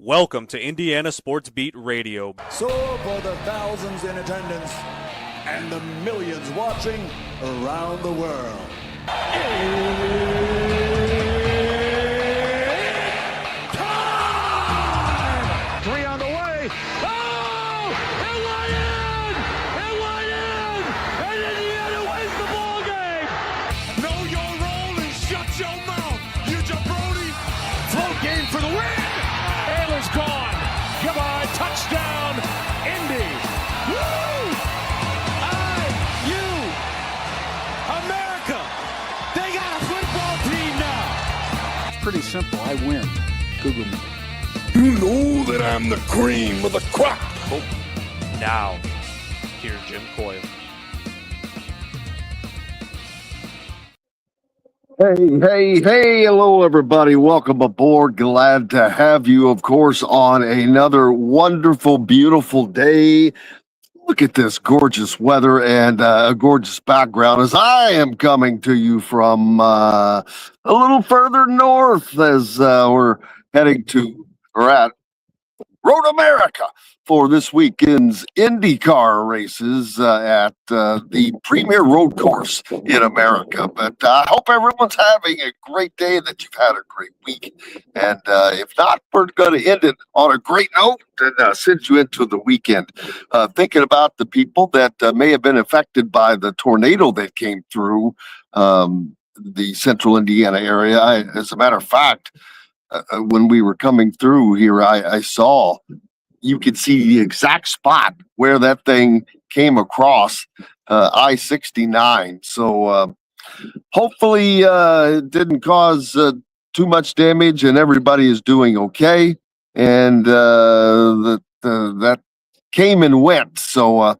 Welcome to Indiana Sports Beat Radio. So for the thousands in attendance and the millions watching around the world. Time! Three on the way. Oh! It went in! It went in! And Indiana wins the ball game! Know your role and shut your mouth, you jabroni! Float game for the win! Ayler's gone. Goodbye. Touchdown, Indy. Woo! IU. America. They got a football team now. It's pretty simple. I win. Google me. You know that I'm the cream of the crop. Now, here's Jim Coyle. Hey, hello everybody. Welcome aboard. Glad to have you, of course, on another wonderful, beautiful day. Look at this gorgeous weather and a gorgeous background as I am coming to you from a little further north as we're heading to, or at Road America for this weekend's IndyCar races at the premier road course in America. But I hope everyone's having a great day, that you've had a great week. And if not, we're going to end it on a great note and send you into the weekend. Thinking about the people that may have been affected by the tornado that came through the central Indiana area. As a matter of fact, when we were coming through here, I saw, you could see the exact spot where that thing came across I-69. So hopefully it didn't cause too much damage and everybody is doing okay. And that came and went. So,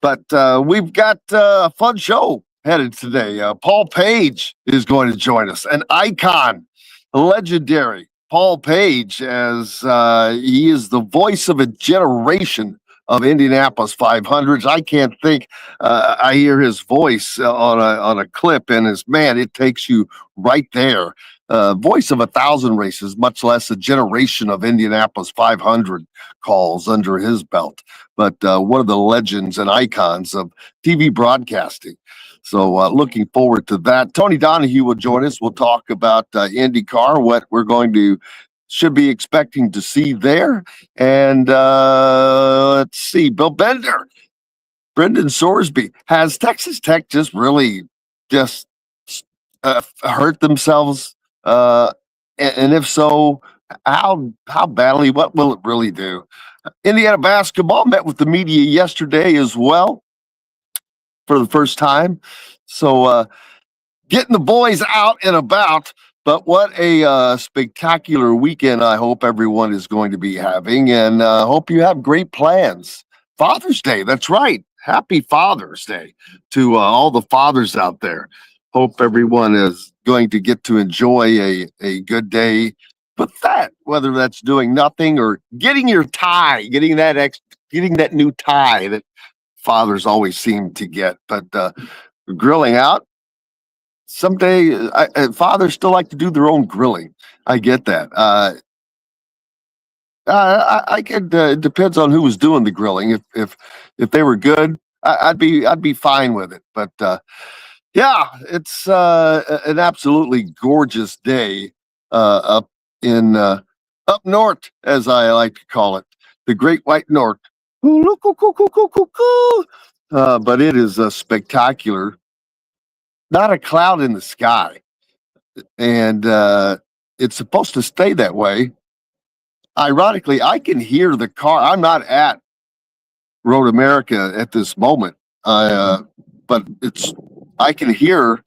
but we've got a fun show headed today. Paul Page is going to join us, an icon, legendary Paul Page, as he is the voice of a generation of Indianapolis 500s. I can't think. I hear his voice on a clip, and it takes you right there. Voice of 1,000 races, much less a generation of Indianapolis 500 calls under his belt. But one of the legends and icons of TV broadcasting. So looking forward to that. Tony Donahue will join us. We'll talk about IndyCar, what we're should be expecting to see there. And let's see, Bill Bender, Brendan Sorsby. Has Texas Tech just really hurt themselves? And if so, how badly? What will it really do? Indiana basketball met with the media yesterday as well, for the first time. So getting the boys out and about, but what a spectacular weekend I hope everyone is going to be having, and hope you have great plans. Father's Day, that's right. Happy Father's Day to all the fathers out there. Hope everyone is going to get to enjoy a good day. But whether that's doing nothing or getting your tie, getting that new tie that fathers always seem to get, but grilling out someday. Fathers still like to do their own grilling. I get that. I could. It depends on who was doing the grilling. If they were good, I'd be fine with it. But yeah, it's an absolutely gorgeous day up north, as I like to call it, the Great White North. But it is spectacular. Not a cloud in the sky. And it's supposed to stay that way. Ironically, I can hear the car. I'm not at Road America at this moment. But I can hear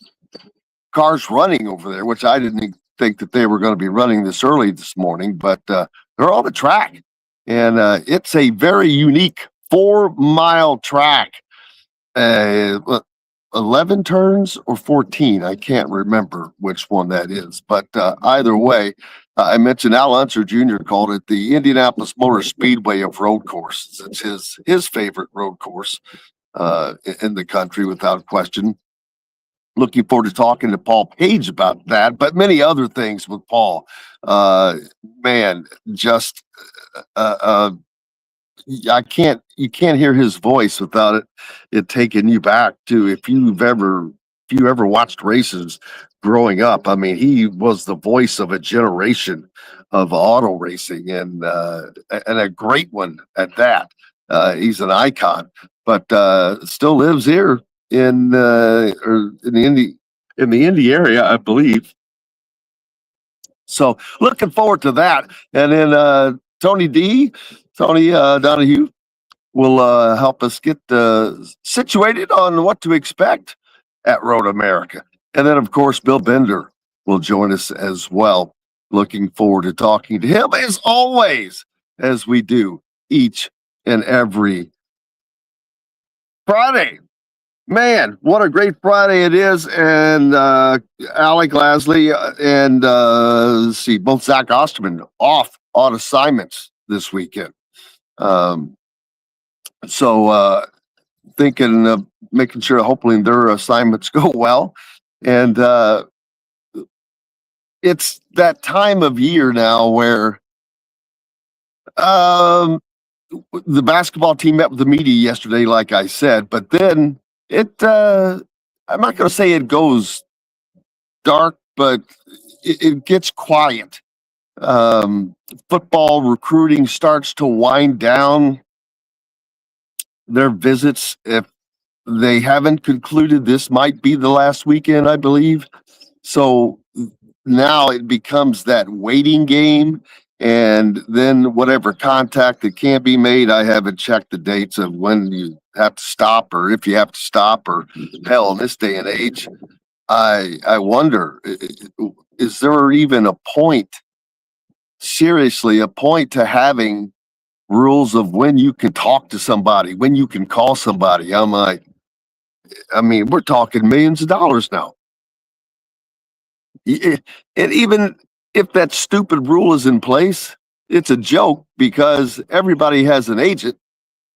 cars running over there, which I didn't think that they were going to be running this early this morning, but they're on the track. And it's a very unique 4-mile track, 11 turns or 14. I can't remember which one that is. But either way, I mentioned Al Unser Jr. called it the Indianapolis Motor Speedway of road courses. It's his favorite road course in the country, without question. Looking forward to talking to Paul Page about that, but many other things with Paul. Uh, man, just you can't hear his voice without it taking you back to if you ever watched races growing up. I mean, he was the voice of a generation of auto racing, and a great one at that. He's an icon, but still lives here or in the Indy area, I believe. So looking forward to that. And then Tony Donahue will help us get situated on what to expect at Road America. And then, of course, Bill Bender will join us as well. Looking forward to talking to him as always, as we do each and every Friday. Man, what a great Friday it is. And Alec Lasley and let's see, both Zach Osterman off on assignments this weekend. So thinking of making sure, hopefully their assignments go well. And it's that time of year now where the basketball team met with the media yesterday, like I said, but then I'm not going to say it goes dark, but it gets quiet. Football recruiting starts to wind down their visits. If they haven't concluded, this might be the last weekend, I believe. So now it becomes that waiting game. And then whatever contact that can be made, I haven't checked the dates of when you have to stop or if you have to stop, or hell, in this day and age, I wonder, is there even a point, seriously, a point to having rules of when you can talk to somebody, when you can call somebody? I'm like, I mean, we're talking millions of dollars now. And even if that stupid rule is in place, it's a joke because everybody has an agent,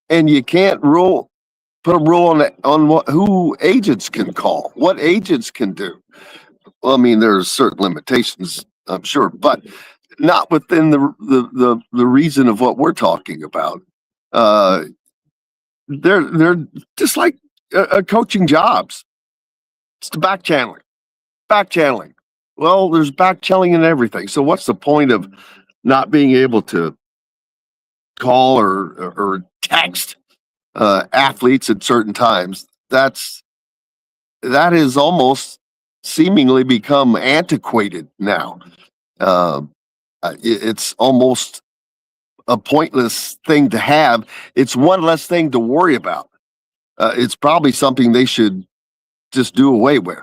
and you can't put a rule on who agents can call, what agents can do. Well, I mean, there's certain limitations, I'm sure, but not within the reason of what we're talking about. They're just like coaching jobs. It's the back channeling. Well, there's back channeling in everything. So what's the point of not being able to call or text athletes at certain times? That has almost seemingly become antiquated now. It's almost a pointless thing to have. It's one less thing to worry about. It's probably something they should just do away with.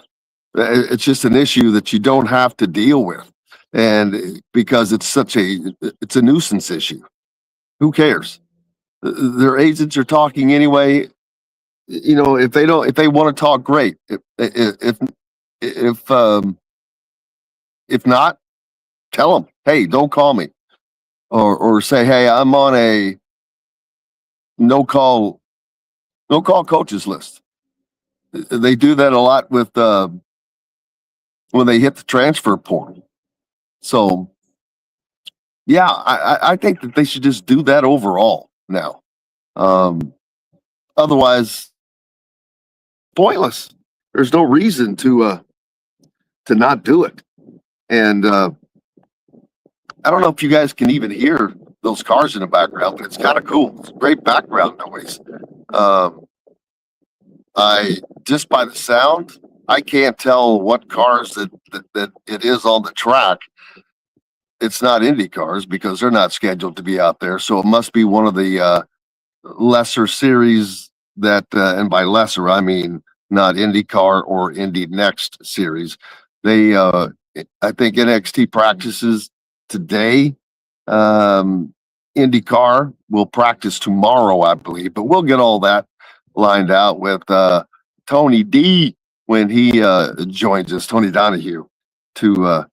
It's just an issue that you don't have to deal with, and because it's a nuisance issue. Who cares? Their agents are talking anyway. You know, if they want to talk, great. If not, tell them, hey, don't call me, or say, hey, I'm on a no call coaches list. They do that a lot with when they hit the transfer portal. So yeah, I think that they should just do that overall now. Otherwise, pointless. There's no reason to not do it. And I don't know if you guys can even hear those cars in the background, but it's kind of cool. It's great background noise. I just by the sound, I can't tell what cars that it is on the track. It's not Indy cars because they're not scheduled to be out there. So it must be one of the lesser series that, and by lesser, I mean not IndyCar or Indy Next series. They, I think NXT practices today. IndyCar will practice tomorrow, I believe, but we'll get all that lined out with Tony D when he joins us, Tony Donahue, to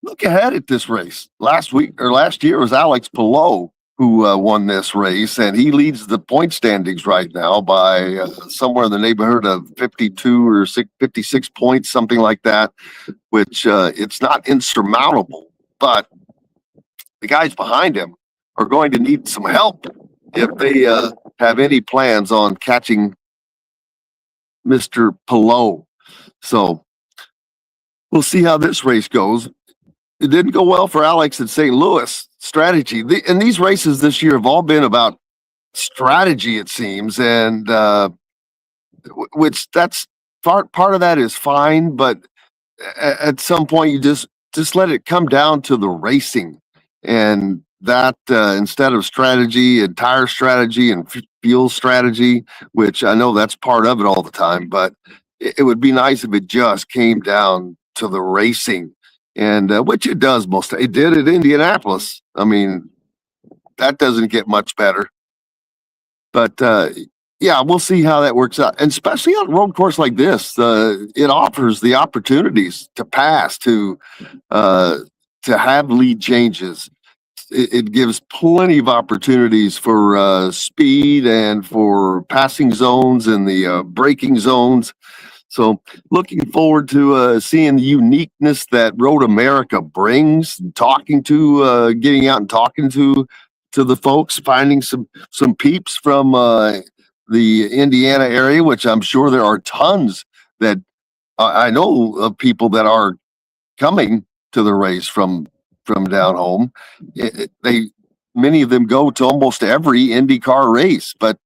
look ahead at this race. Last year was Alex Palou who won this race, and he leads the point standings right now by somewhere in the neighborhood of 52 or 56 points, something like that, which it's not insurmountable but the guys behind him are going to need some help if they have any plans on catching Mr. Pillow. So we'll see how this race goes. It didn't go well for Alex at St. Louis. Strategy. And these races this year have all been about strategy, it seems, and which that's part of that is fine, but at some point you just let it come down to the racing, and that instead of strategy and tire strategy and fuel strategy, which I know that's part of it all the time, but it would be nice if it just came down to the racing, and which it does most. It did at Indianapolis. I mean, that doesn't get much better. But yeah, we'll see how that works out. And especially on a road course like this, it offers the opportunities to pass, to have lead changes. It gives plenty of opportunities for speed and for passing zones and the braking zones. So looking forward to seeing the uniqueness that Road America brings, getting out and talking to the folks, finding some peeps from the Indiana area, which I'm sure there are tons that I know of people that are coming to the race from down home. Many of them go to almost every IndyCar race, but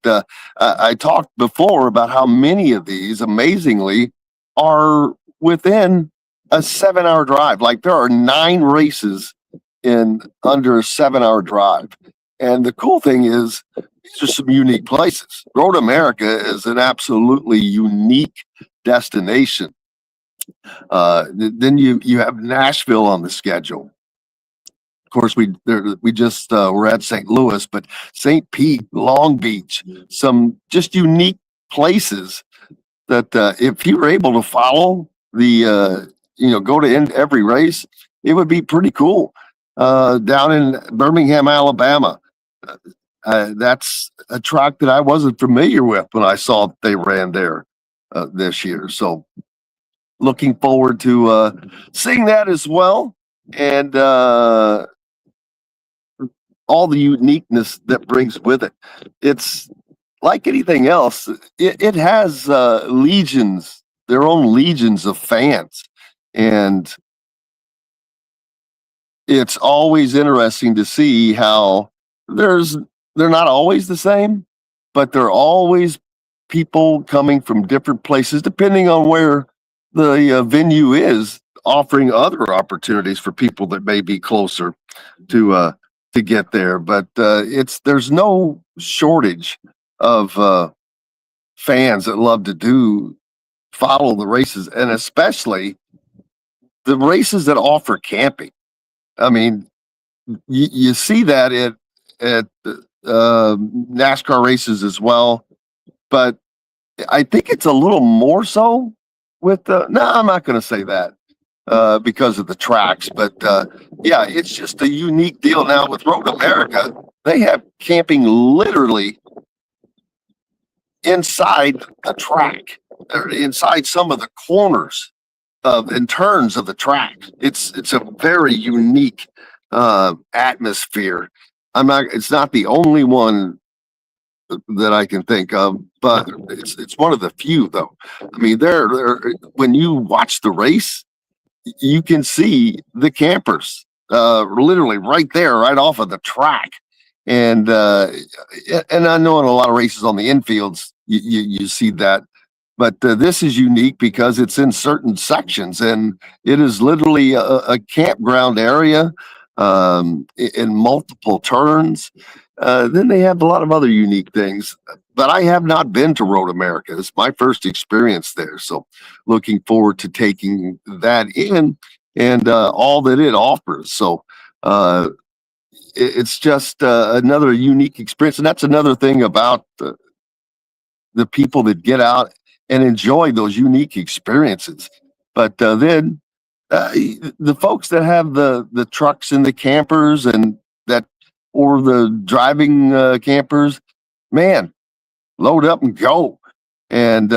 I talked before about how many of these, amazingly, are within a 7-hour drive. Like there are 9 races in under a 7-hour drive. And the cool thing is, these are some unique places. Road America is an absolutely unique destination. Then you have Nashville on the schedule. Of course, we just were at St. Louis, but St. Pete, Long Beach, some just unique places that if you were able to follow the go to every race, it would be pretty cool. Down in Birmingham, Alabama, that's a track that I wasn't familiar with when I saw they ran there this year. So looking forward to seeing that as well, and all the uniqueness that brings with it. It's like anything else. It has their own legions of fans, and it's always interesting to see how they're not always the same, but they're always people coming from different places, depending on where the venue is, offering other opportunities for people that may be closer to get there. But there's no shortage of fans that love to follow the races, and especially the races that offer camping. I mean, you see that at NASCAR races as well, but I think it's a little more so with no, I'm not going to say that because of the tracks, but yeah, it's just a unique deal now with Road America. They have camping literally inside a track, or inside some of the corners and turns of the track. It's a very unique atmosphere. It's not the only one that I can think of, but it's one of the few though. I mean, when you watch the race, you can see the campers literally right there, right off of the track. And I know in a lot of races on the infields, you see that. But this is unique because it's in certain sections, and it is literally a campground area in multiple turns. Then they have a lot of other unique things. But I have not been to Road America. It's my first experience there. So looking forward to taking that in and all that it offers. So it's just another unique experience. And that's another thing about the people that get out and enjoy those unique experiences. But then the folks that have the trucks and the campers or the driving campers, man, load up and go. And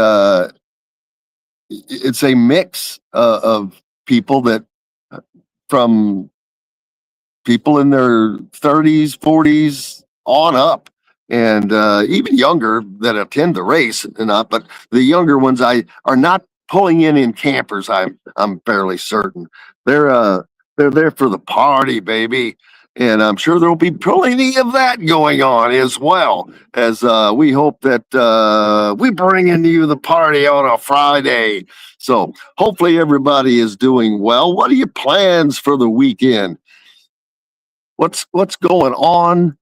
it's a mix of people that from people in their 30s, 40s on up, and even younger that attend the race and not, but the younger ones are not pulling in campers. I'm fairly certain they're there for the party, baby. And I'm sure there'll be plenty of that going on as well, as we hope that we bringing you the party on a Friday. So hopefully everybody is doing well. What are your plans for the weekend? What's going on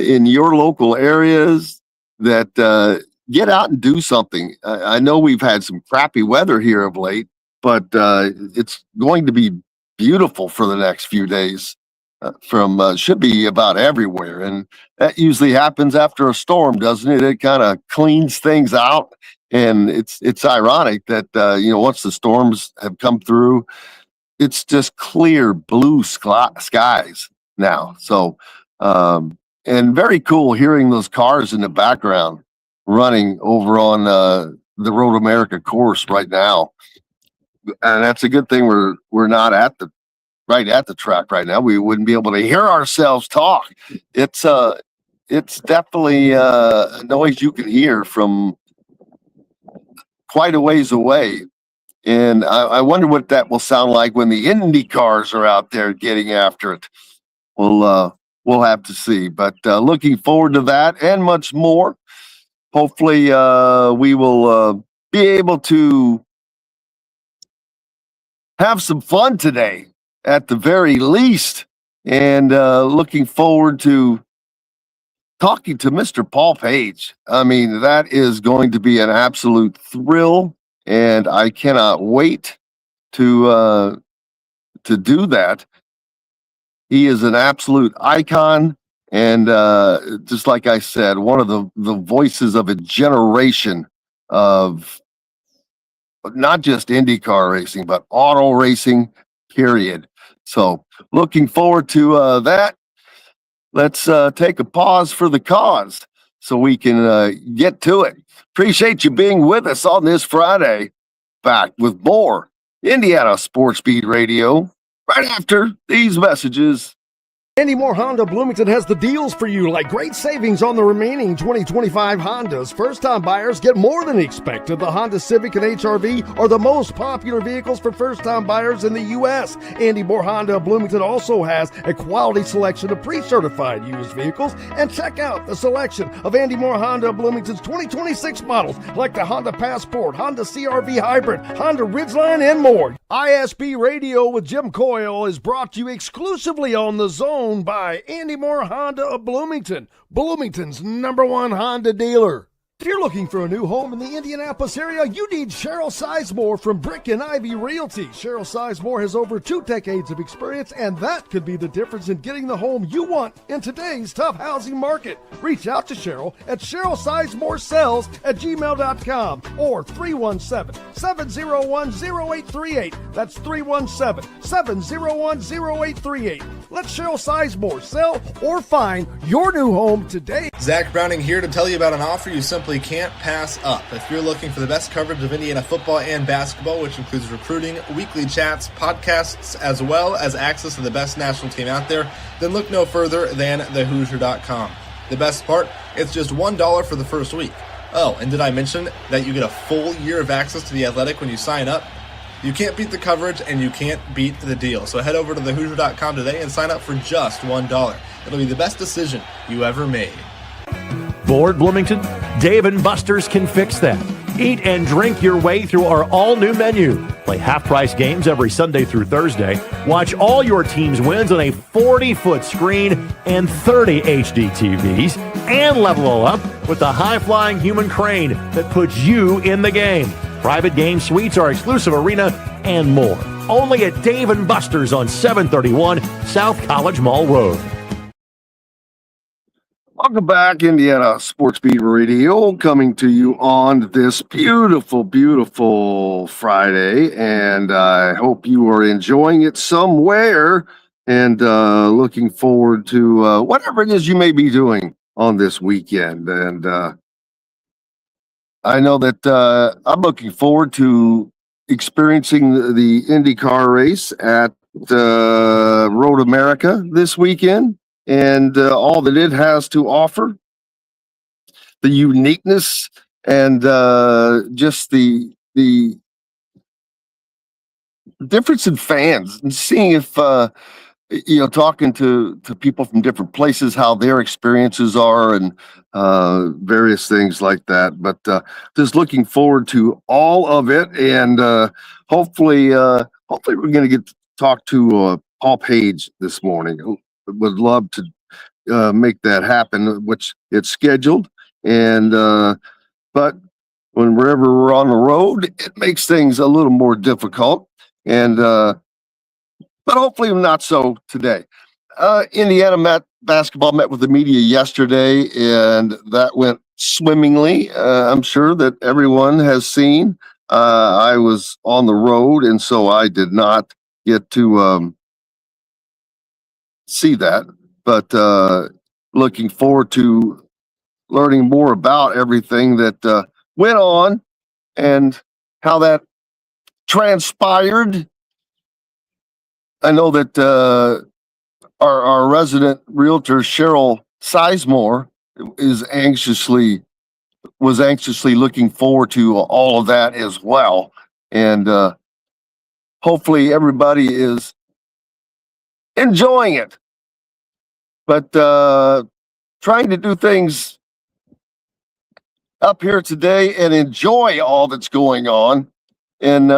in your local areas that get out and do something? I know we've had some crappy weather here of late, but it's going to be beautiful for the next few days. Should be about everywhere, and that usually happens after a storm, doesn't it? It kind of cleans things out, and it's ironic that once the storms have come through, it's just clear blue skies now. So and very cool hearing those cars in the background running over on the Road America course right now, and that's a good thing we're not right at the track right now. We wouldn't be able to hear ourselves talk. It's definitely a noise you can hear from quite a ways away. And I wonder what that will sound like when the Indy cars are out there getting after it. We'll have to see. But looking forward to that and much more. Hopefully we will be able to have some fun today, at the very least, and looking forward to talking to Mr. Paul Page. I mean, that is going to be an absolute thrill, and I cannot wait to do that. He is an absolute icon, and just like I said, one of the voices of a generation of not just IndyCar racing, but auto racing, period. So looking forward to that. Let's take a pause for the cause so we can get to it. Appreciate you being with us on this Friday. Back with more Indiana Sports Beat Radio right after these messages. Andy Moore Honda Bloomington has the deals for you, like great savings on the remaining 2025 Hondas. First-time buyers get more than expected. The Honda Civic and HR-V are the most popular vehicles for first-time buyers in the U.S. Andy Moore Honda Bloomington also has a quality selection of pre-certified used vehicles. And check out the selection of Andy Moore Honda Bloomington's 2026 models, like the Honda Passport, Honda CR-V Hybrid, Honda Ridgeline, and more. ISB Radio with Jim Coyle is brought to you exclusively on The Zone by Andy Moore Honda of Bloomington, Bloomington's #1 Honda dealer. If you're looking for a new home in the Indianapolis area, you need Cheryl Sizemore from Brick and Ivy Realty. Cheryl Sizemore has over 2 decades of experience, and that could be the difference in getting the home you want in today's tough housing market. Reach out to Cheryl at CherylSizemore@gmail.com or 317-701-0838. That's 317-701-0838. Let Cheryl Sizemore sell or find your new home today. Zach Browning here to tell you about an offer you simply can't pass up. If you're looking for the best coverage of Indiana football and basketball, which includes recruiting, weekly chats, podcasts, as well as access to the best national team out there, then look no further than thehoosier.com. The best part, it's just $1 for the first week. Oh, and did I mention that you get a full year of access to The Athletic when you sign up? You can't beat the coverage, and you can't beat the deal. So head over to thehoosier.com today and sign up for just $1. It'll be the best decision you ever made. Bored, Bloomington? Dave & Buster's can fix that. Eat and drink your way through our all-new menu. Play half-price games every Sunday through Thursday. Watch all your team's wins on a 40-foot screen and 30 HD TVs. And level all up with the high-flying human crane that puts you in the game. Private game suites, our exclusive arena, and more. Only at Dave & Buster's on 731 South College Mall Road. Welcome back, Indiana Sports Beat Radio, coming to you on this beautiful, beautiful Friday, and I hope you are enjoying it somewhere and looking forward to whatever it is you may be doing on this weekend. And I know that I'm looking forward to experiencing the IndyCar race at Road America this weekend and all that it has to offer, the uniqueness and just the difference in fans, and seeing if talking to people from different places, how their experiences are, and various things like that. But just looking forward to all of it, and hopefully we're going to get to talk to Paul Page this morning. Would love to make that happen, which it's scheduled, and but whenever we're on the road, it makes things a little more difficult, and but hopefully not so today. Indiana basketball met with the media yesterday, and that went swimmingly. I'm sure that everyone has seen. I was on the road, and so I did not get to see that. But looking forward to learning more about everything that went on and how that transpired. I know that our resident realtor Cheryl Sizemore was anxiously looking forward to all of that as well, and hopefully everybody is enjoying it. But trying to do things up here today and enjoy all that's going on, and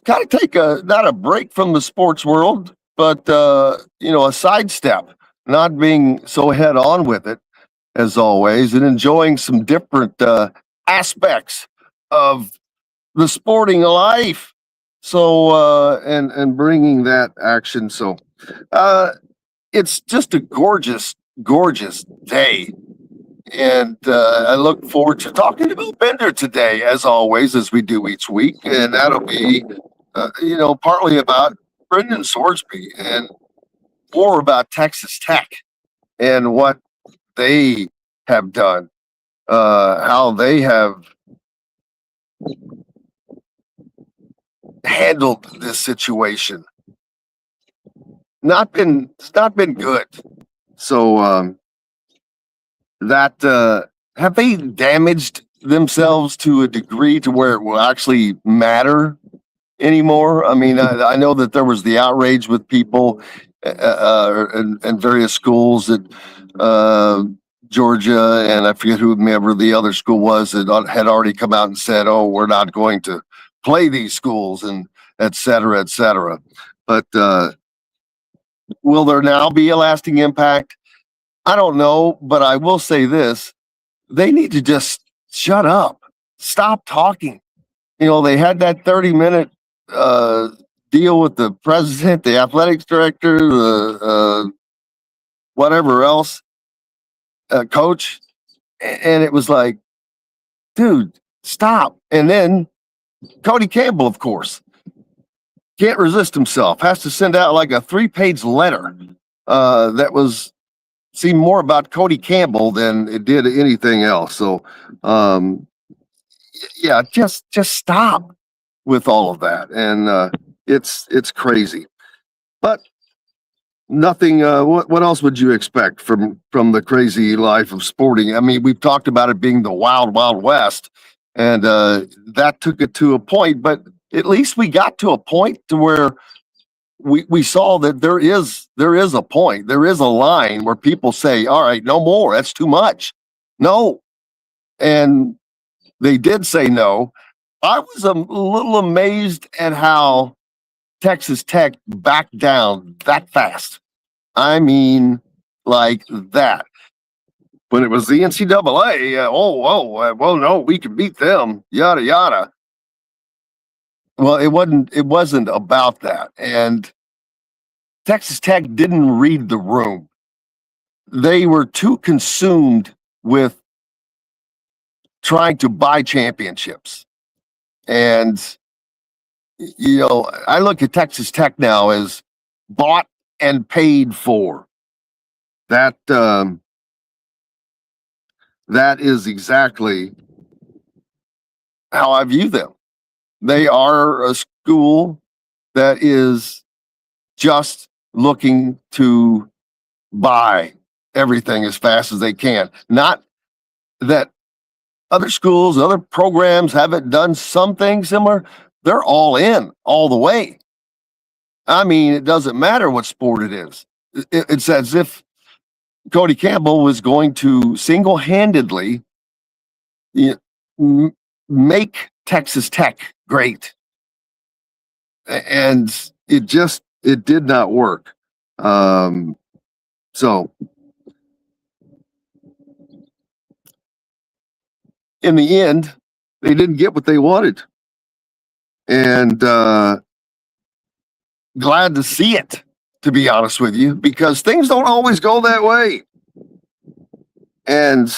kind of take not a break from the sports world, but a sidestep, not being so head on with it as always, and enjoying some different aspects of the sporting life. So and bringing that action. So it's just a gorgeous day. And I look forward to talking to Bill Bender today, as always, as we do each week. And that'll be, partly about Brendan Sorsby and more about Texas Tech and what they have done, how they have handled this situation. It's not been good. So that have they damaged themselves to a degree to where it will actually matter anymore? I mean, I know that there was the outrage with people in various schools that Georgia, and I forget whoever the other school was, that had already come out and said, "Oh, we're not going to play these schools," and et cetera, et cetera. But will there now be a lasting impact? I don't know, but I will say this: they need to just shut up, stop talking. They had that 30-minute deal with the president, the athletics director, the whatever else, coach, and it was like, dude, stop. And then Cody Campbell, of course, can't resist himself, has to send out like a 3-page letter that seemed more about Cody Campbell than it did anything else. So, yeah, just stop with all of that. And it's crazy. But nothing. What else would you expect from the crazy life of sporting? I mean, we've talked about it being the wild, wild west, and that took it to a point. But at least we got to a point to where we saw that there is a point, there is a line where people say, "All right, no more. That's too much." No, and they did say no. I was a little amazed at how Texas Tech backed down that fast. I mean, like that. When it was the NCAA, well, no, we can beat them, yada yada. Well, it wasn't about that. And Texas Tech didn't read the room. They were too consumed with trying to buy championships. And I look at Texas Tech now as bought and paid for. That is exactly how I view them. They are a school that is just looking to buy everything as fast as they can. Not that other schools, other programs haven't done something similar. They're all in all the way. I mean, it doesn't matter what sport it is. It's as if Cody Campbell was going to single-handedly make Texas Tech great. And it did not work. So in the end, they didn't get what they wanted. And glad to see it, to be honest with you, because things don't always go that way. And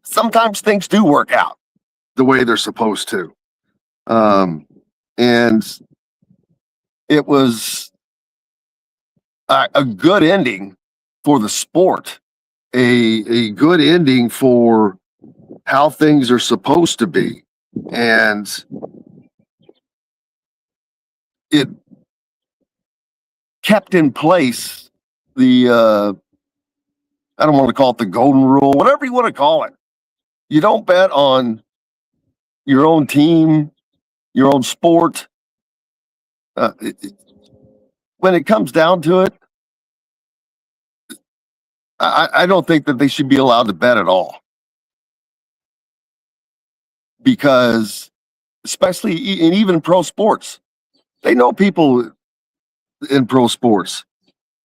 sometimes things do work out the way they're supposed to. And it was a good ending for the sport, a good ending for how things are supposed to be. And it kept in place the, I don't want to call it the golden rule, whatever you want to call it. You don't bet on your own team, your own sport. When it comes down to it, I don't think that they should be allowed to bet at all. Because, especially in even pro sports, they know people in pro sports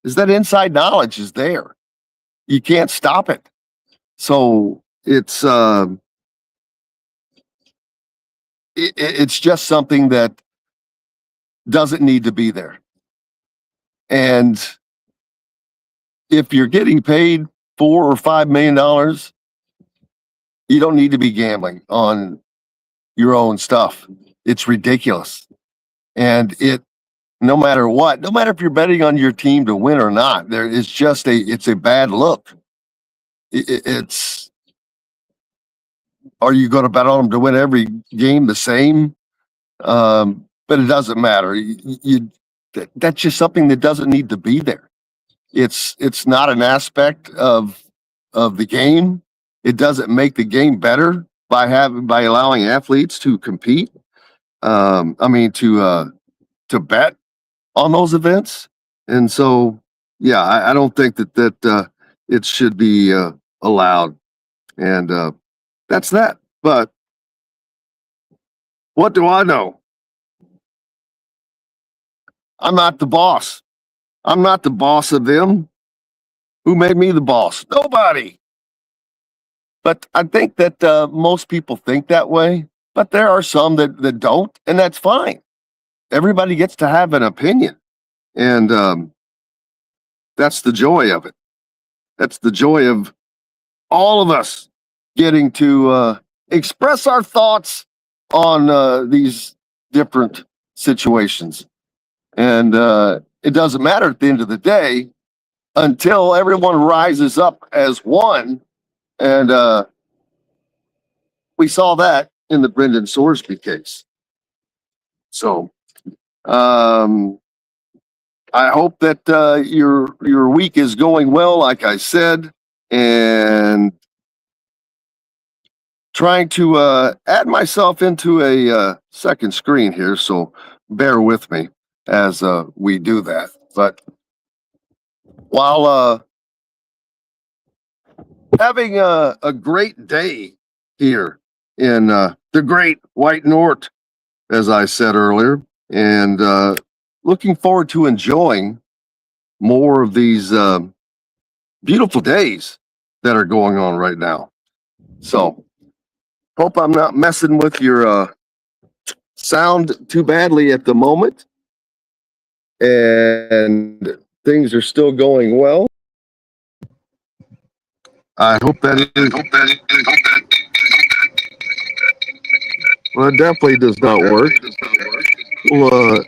is that inside knowledge is there. You can't stop it. So it's just something that doesn't need to be there. And if you're getting paid $4 or $5 million, you don't need to be gambling on your own stuff. It's ridiculous. And no matter what, no matter if you're betting on your team to win or not, it's a bad look. Are you going to bet on them to win every game the same? But it doesn't matter. That's just something that doesn't need to be there. It's not an aspect of the game. It doesn't make the game better by allowing athletes to compete. To bet on those events. And so, yeah, I don't think that it should be allowed. And that's that. But what do I know? I'm not the boss. I'm not the boss of them. Who made me the boss? Nobody. But I think that most people think that way. But there are some that don't, and that's fine. Everybody gets to have an opinion. And that's the joy of it. That's the joy of all of us getting to express our thoughts on these different situations. And it doesn't matter at the end of the day until everyone rises up as one. And we saw that in the Brendan Sorsby case. So I hope that your week is going well, like I said, and trying to add myself into a second screen here, so bear with me as we do that. But while having a great day here in the great white north, as I said earlier, and looking forward to enjoying more of these beautiful days that are going on right now. So hope I'm not messing with your sound too badly at the moment. And things are still going well. I hope that is. Well, it definitely does not work. Well,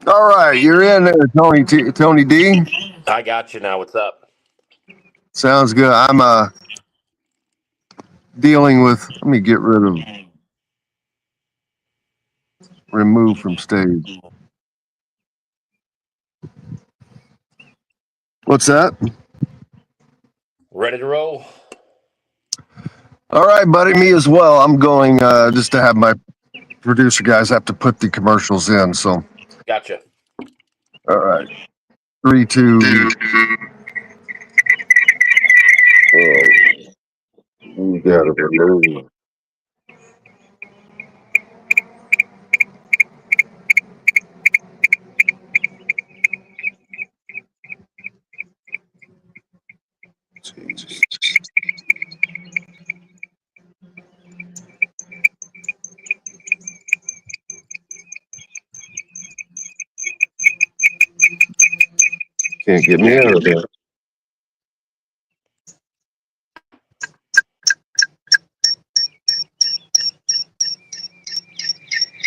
All right, you're in there, Tony D. I got you now. What's up? Sounds good. I'm dealing with. Let me get rid of remove from stage. What's that? Ready to roll? All right, buddy. Me as well. I'm going just to have my producer guys have to put the commercials in. So, Gotcha. all right, 3, 2. You gotta remove. Jesus. Can't get me out of there.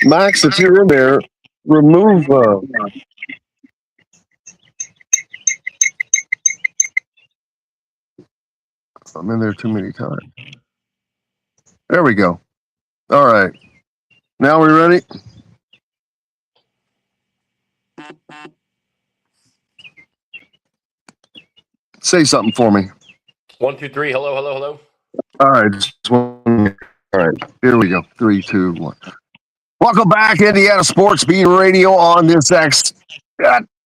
Max, if you're in there, remove. I'm in there too many times. There we go. All right. Now we ready? Say something for me. 1, 2, 3. Hello, hello, hello. All right. All right. Here we go. 3, 2, 1. Welcome back, Indiana Sports Beat Radio on this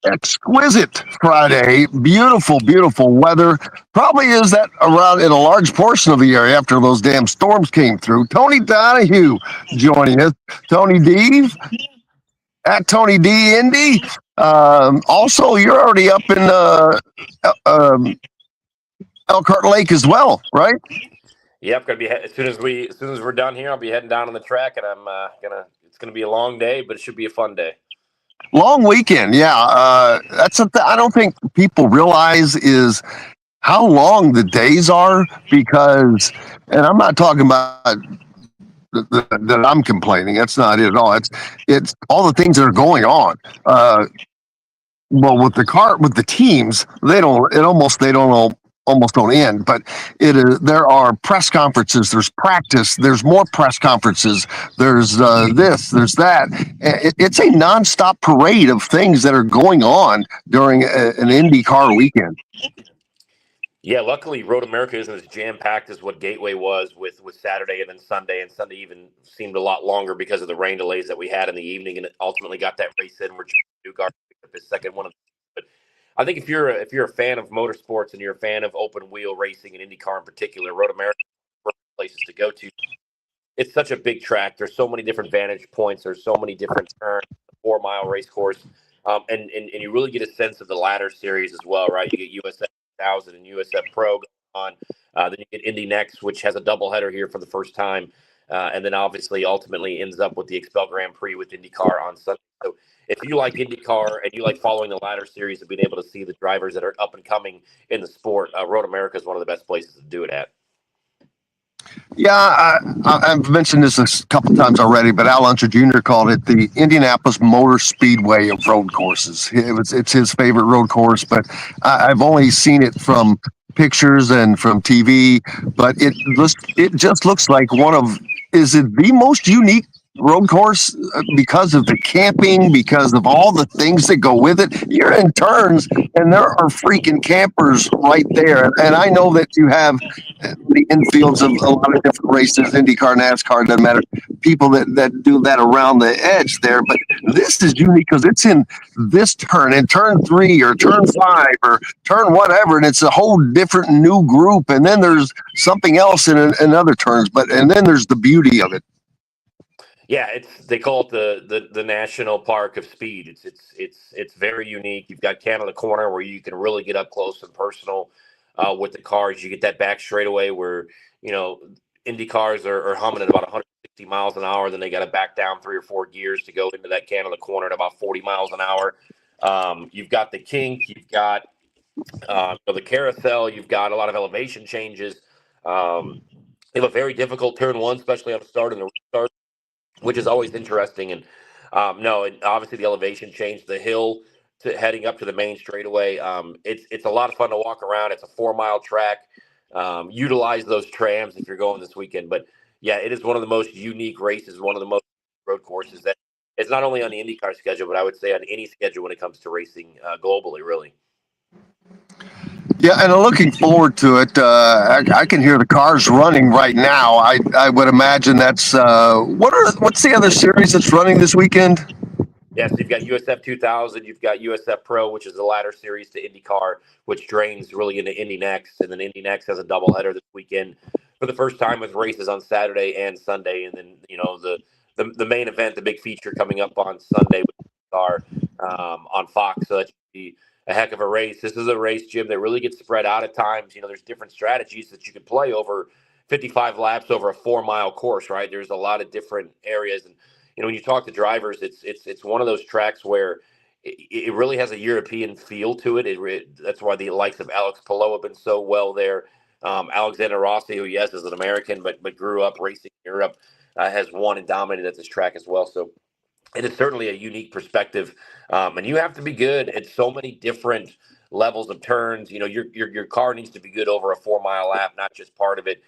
exquisite Friday. Beautiful, beautiful weather. Probably is that around in a large portion of the area after those damn storms came through. Tony Donahue joining us. Tony D at Tony D Indy. Also, you're already up in Elkhart Lake as well, right? Yep, gonna be as soon as we're done here, I'll be heading down on the track, and I'm It's gonna be a long day, but it should be a fun day. Long weekend, yeah. That's something I don't think people realize is how long the days are because, and I'm not talking about that I'm complaining. That's not it at all. It's all the things that are going on. Well, with the teams, they don't almost don't end, but there are press conferences, there's practice, there's more press conferences, there's this, there's that. It's a nonstop parade of things that are going on during an IndyCar weekend. Yeah, luckily Road America isn't as jam-packed as what Gateway was with Saturday and then Sunday, and Sunday even seemed a lot longer because of the rain delays that we had in the evening, and it ultimately got that race in where Newgarden picked up his second one. But I think if you're a fan of motorsports and you're a fan of open wheel racing and IndyCar in particular, Road America is one of the places to go to. It's such a big track. There's so many different vantage points. There's so many different turns. 4-mile race course, and you really get a sense of the ladder series as well, right? You get USF 1000 and USF Pro going on. Then you get Indy Next, which has a doubleheader here for the first time, and then obviously ultimately ends up with the Expel Grand Prix with IndyCar on Sunday. So if you like IndyCar and you like following the ladder series and being able to see the drivers that are up and coming in the sport, Road America is one of the best places to do it at. Yeah, I've mentioned this a couple times already, but Al Unser Jr. called it the Indianapolis Motor Speedway of road courses. It's his favorite road course, but I've only seen it from pictures and from TV. But it just looks like is it the most unique road course because of the camping, because of all the things that go with it. You're in turns, and there are freaking campers right there. And I know that you have the infields of a lot of different races, IndyCar, NASCAR, doesn't matter, people that do that around the edge there. But this is unique because it's in this turn, in turn 3 or turn 5 or turn whatever, and it's a whole different new group. And then there's something else in other turns, and then there's the beauty of it. Yeah, they call it the national park of speed. It's very unique. You've got Canada Corner where you can really get up close and personal with the cars. You get that back straightaway where Indy cars are humming at about 160 miles an hour. Then they got to back down 3 or 4 gears to go into that Canada Corner at about 40 miles an hour. You've got the kink. You've got the carousel. You've got a lot of elevation changes. They have a very difficult turn 1, especially on the start and the restart, which is always interesting. And No, and obviously the elevation changed. The hill to heading up to the main straightaway. It's a lot of fun to walk around. It's a 4 mile track. Utilize those trams if you're going this weekend. But yeah, it is one of the most unique races, one of the most road courses that it's not only on the IndyCar schedule, but I would say on any schedule when it comes to racing globally, really. Yeah, and I'm looking forward to it. I can hear the cars running right now. I would imagine that's what's the other series that's running this weekend? Yes, you've got USF 2000, you've got USF Pro, which is the ladder series to IndyCar, which drains really into Indy Next, and then Indy Next has a doubleheader this weekend for the first time with races on Saturday and Sunday, and then the main event, the big feature coming up on Sunday with IndyCar on Fox. So that should be a heck of a race. This is a race, Jim, that really gets spread out at times. There's different strategies that you can play over 55 laps over a 4 mile course, right? There's a lot of different areas, and when you talk to drivers, it's one of those tracks where it really has a European feel to it. That's why the likes of Alex Palou have been so well there. Alexander Rossi, who yes is an American but grew up racing in Europe, has won and dominated at this track as well. So it is certainly a unique perspective, and you have to be good at so many different levels of turns. Your car needs to be good over a 4 mile lap, not just part of it.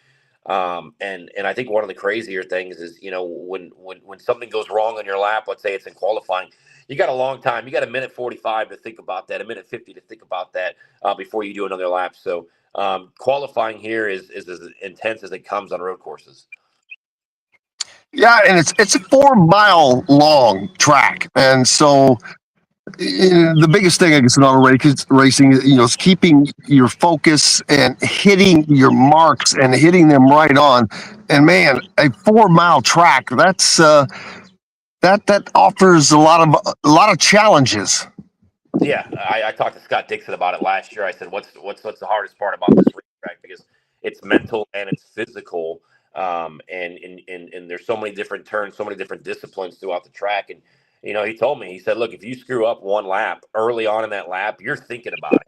And I think one of the crazier things is, when something goes wrong on your lap, let's say it's in qualifying, you got a long time. You got a minute 45 to think about that, a minute 50 to think about that before you do another lap. So qualifying here is as intense as it comes on road courses. Yeah, and it's a 4 mile long track, and so the biggest thing I guess in auto racing, is keeping your focus and hitting your marks and hitting them right on. And man, a 4 mile track that offers a lot of challenges. Yeah, I talked to Scott Dixon about it last year. I said, "What's the hardest part about this racetrack?" Because it's mental and it's physical, and there's so many different turns, so many different disciplines throughout the track. And he told me, he said, "Look, if you screw up one lap early on in that lap, you're thinking about it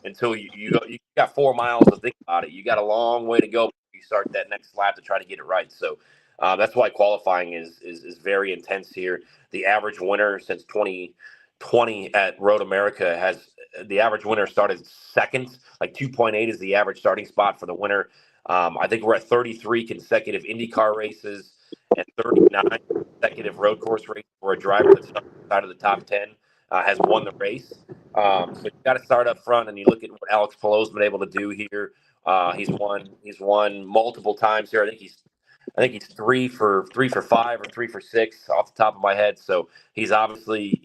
until you got 4 miles to think about it. You got a long way to go before you start that next lap to try to get it right." So that's why qualifying is very intense here. The average winner since 2020 at Road America has the average winner started second, like 2.8 is the average starting spot for the winner. I think we're at 33 consecutive IndyCar races and 39 consecutive road course races where a driver that's outside of the top 10 has won the race. So you got to start up front, and you look at what Alex Palou's been able to do here. He's won multiple times here. I think he's 3 for 5 or 3 for 6 off the top of my head. So he's obviously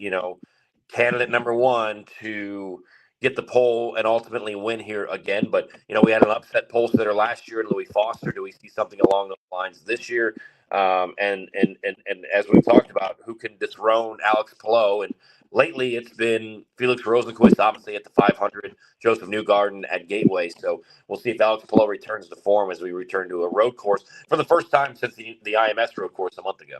candidate number one to get the pole and ultimately win here again. But we had an upset pole sitter last year in Louis Foster. Do we see something along those lines this year? And as we've talked about, who can dethrone Alex Palou? And lately, it's been Felix Rosenquist, obviously at the 500, Joseph Newgarden at Gateway. So we'll see if Alex Palou returns to form as we return to a road course for the first time since the IMS road course a month ago.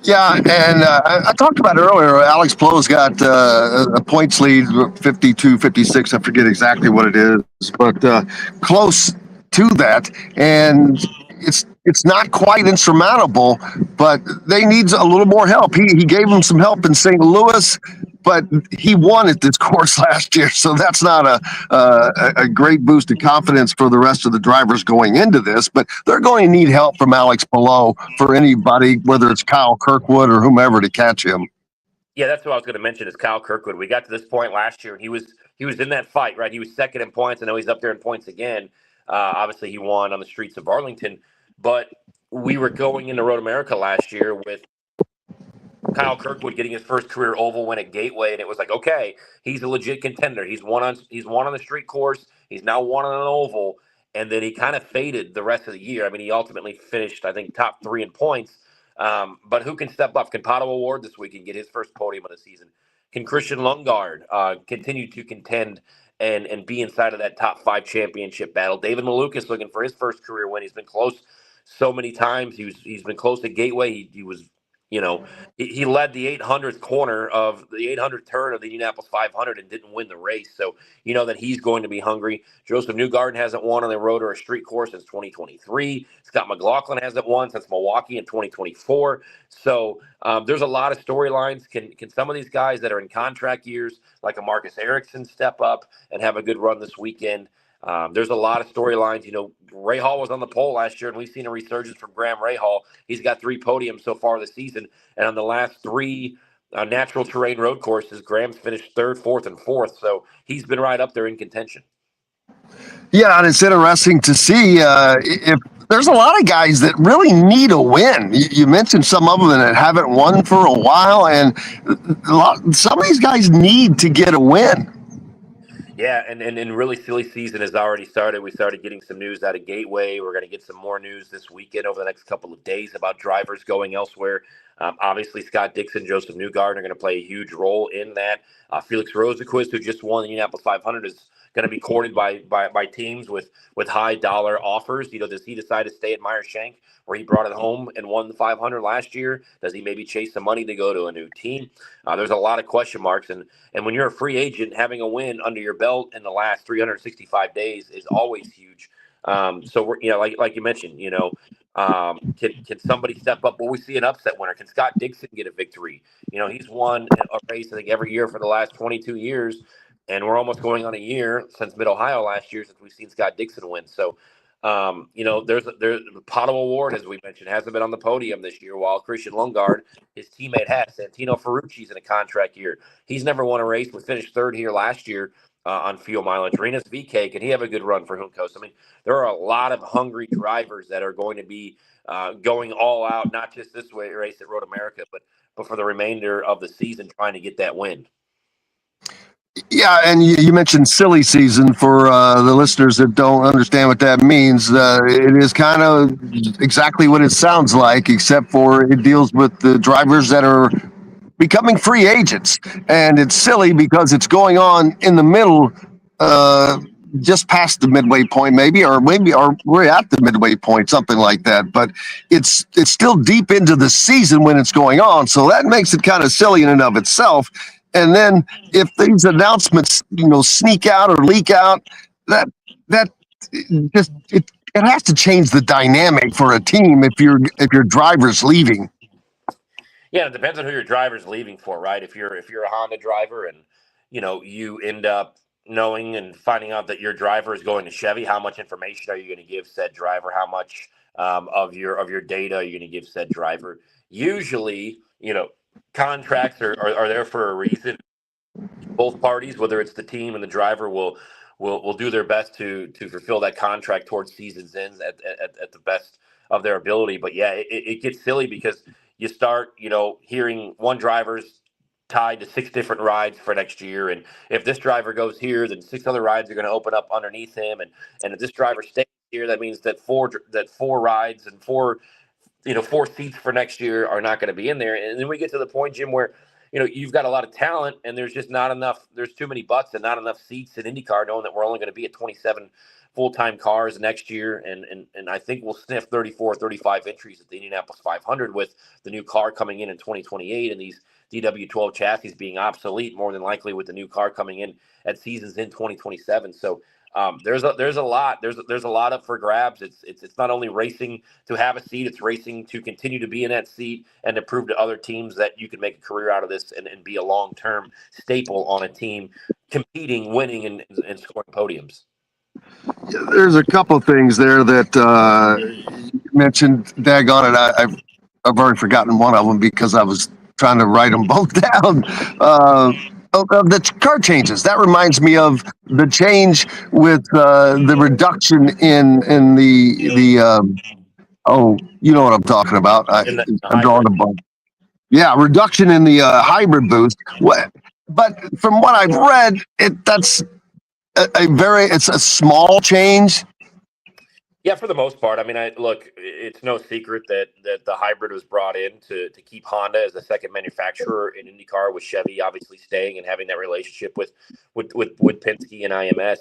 Yeah, and I talked about it earlier. Alex Palou's got a points lead, 52, 56. I forget exactly what it is, but close to that. And it's not quite insurmountable, but they need a little more help. He gave them some help in St. Louis, but he won at this course last year, so that's not a great boost of confidence for the rest of the drivers going into this. But they're going to need help from Alex Palou for anybody, whether it's Kyle Kirkwood or whomever, to catch him. Yeah, that's what I was going to mention is Kyle Kirkwood. We got to this point last year, and he was in that fight, right? He was second in points. I know he's up there in points again. Obviously, he won on the streets of Arlington, but we were going into Road America last year with Kyle Kirkwood getting his first career oval win at Gateway, and it was like, okay, he's a legit contender. He's won on the street course. He's now won on an oval, and then he kind of faded the rest of the year. I mean, he ultimately finished, I think, top 3 in points. But who can step up? Can Pato Award this week and get his first podium of the season? Can Christian Lundgaard continue to contend and be inside of that top 5 championship battle? David Malukas looking for his first career win. He's been close so many times. He's been close to Gateway. He was he led the 800th corner of the 800th turn of the Indianapolis 500 and didn't win the race. So you know that he's going to be hungry. Joseph Newgarden hasn't won on the road or a street course since 2023. Scott McLaughlin hasn't won since Milwaukee in 2024. So there's a lot of storylines. Can some of these guys that are in contract years, like a Marcus Ericsson, step up and have a good run this weekend? There's a lot of storylines. Ray Hall was on the pole last year, and we've seen a resurgence from Graham Ray Hall. He's got 3 podiums so far this season, and on the last 3 natural terrain road courses, Graham's finished 3rd, 4th, and 4th. So he's been right up there in contention. Yeah, and it's interesting to see if there's a lot of guys that really need a win. You mentioned some of them that haven't won for a while, and some of these guys need to get a win. Yeah, and really silly season has already started. We started getting some news out of Gateway. We're going to get some more news this weekend over the next couple of days about drivers going elsewhere. Obviously, Scott Dixon, Joseph Newgarden are going to play a huge role in that. Felix Rosenquist, who just won the Indianapolis 500, is going to be courted by teams with high dollar offers. Does he decide to stay at Meyer Shank, where he brought it home and won the 500 last year? Does he maybe chase some money to go to a new team? There's a lot of question marks, and when you're a free agent, having a win under your belt in the last 365 days is always huge. So we're, like you mentioned, can somebody step up? Will we see an upset winner? Can Scott Dixon get a victory? He's won a race I think every year for the last 22 years. And we're almost going on a year since Mid-Ohio last year since we've seen Scott Dixon win. So, there's the Potto Award, as we mentioned, hasn't been on the podium this year, while Christian Lundgaard, his teammate, has. Santino Ferrucci's in a contract year. He's never won a race. We finished 3rd here last year on fuel mileage. Rinus VK, can he have a good run for Juncos? I mean, there are a lot of hungry drivers that are going to be going all out, not just this race at Road America, but for the remainder of the season, trying to get that win. Yeah, and you mentioned silly season for the listeners that don't understand what that means. It is kind of exactly what it sounds like, except for it deals with the drivers that are becoming free agents. And it's silly because it's going on in the middle, just past the midway point, maybe or we're at the midway point, something like that. But it's still deep into the season when it's going on. So that makes it kind of silly in and of itself. And then if these announcements, sneak out or leak out, that just it has to change the dynamic for a team if your driver's leaving. Yeah, it depends on who your driver's leaving for, right? If you're a Honda driver and you end up knowing and finding out that your driver is going to Chevy, how much information are you going to give said driver? How much of your data are you going to give said driver? Usually, contracts are there for a reason. Both parties, whether it's the team and the driver, will do their best to fulfill that contract towards season's ends at the best of their ability. But yeah, it gets silly because you start hearing one driver's tied to 6 different rides for next year, and if this driver goes here, then 6 other rides are going to open up underneath him, and if this driver stays here, that means that four rides and 4 seats for next year are not going to be in there. And then we get to the point, Jim, where you've got a lot of talent and there's just not enough. There's too many butts and not enough seats in IndyCar, knowing that we're only going to be at 27 full-time cars next year. And I think we'll sniff 34, 35 entries at the Indianapolis 500 with the new car coming in 2028 and these DW12 chassis being obsolete, more than likely with the new car coming in at seasons in 2027. So there's a lot up for grabs. It's not only racing to have a seat, it's racing to continue to be in that seat and to prove to other teams that you can make a career out of this and be a long-term staple on a team, competing, winning, and scoring podiums. There's a couple of things there that you mentioned. Daggone it, I've already forgotten one of them because I was trying to write them both down. The car changes. That reminds me of the change with the reduction in the you know what I'm talking about. I'm drawing a blank. Yeah, reduction in the hybrid boost. But from what I've read, that's it's a small change. Yeah, for the most part. I mean, look, it's no secret that the hybrid was brought in to keep Honda as the second manufacturer in IndyCar, with Chevy obviously staying and having that relationship with Penske and IMS.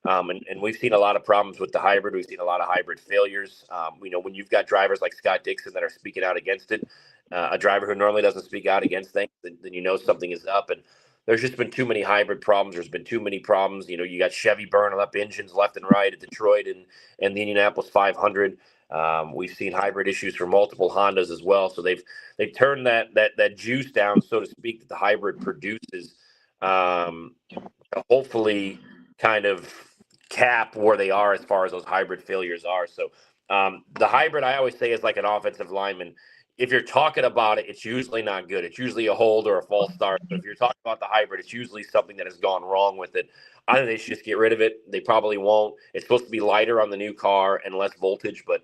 And we've seen a lot of problems with the hybrid. We've seen a lot of hybrid failures. When you've got drivers like Scott Dixon that are speaking out against it, a driver who normally doesn't speak out against things, then you know something is up. And there's just been too many hybrid problems. There's been too many problems. You got Chevy burning up engines left and right at Detroit and the Indianapolis 500. We've seen hybrid issues for multiple Hondas as well. So they've turned that juice down, so to speak, that the hybrid produces. To hopefully kind of cap where they are as far as those hybrid failures are. So the hybrid, I always say, is like an offensive lineman. If you're talking about it, it's usually not good. It's usually a hold or a false start. But if you're talking about the hybrid, it's usually something that has gone wrong with it. I think they should just get rid of it. They probably won't. It's supposed to be lighter on the new car and less voltage, but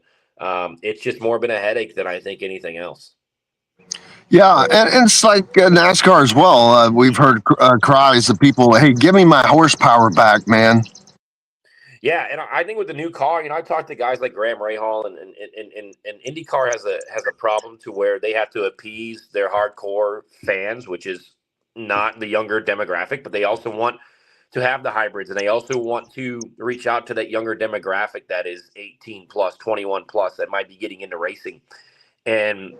it's just more been a headache than I think anything else. Yeah, and it's like NASCAR as well. We've heard cries of people, "Hey, give me my horsepower back, man." Yeah, and I think with the new car, I talked to guys like Graham Rahal, and IndyCar has a problem to where they have to appease their hardcore fans, which is not the younger demographic, but they also want to have the hybrids, and they also want to reach out to that younger demographic that is 18 plus, 21 plus, that might be getting into racing. And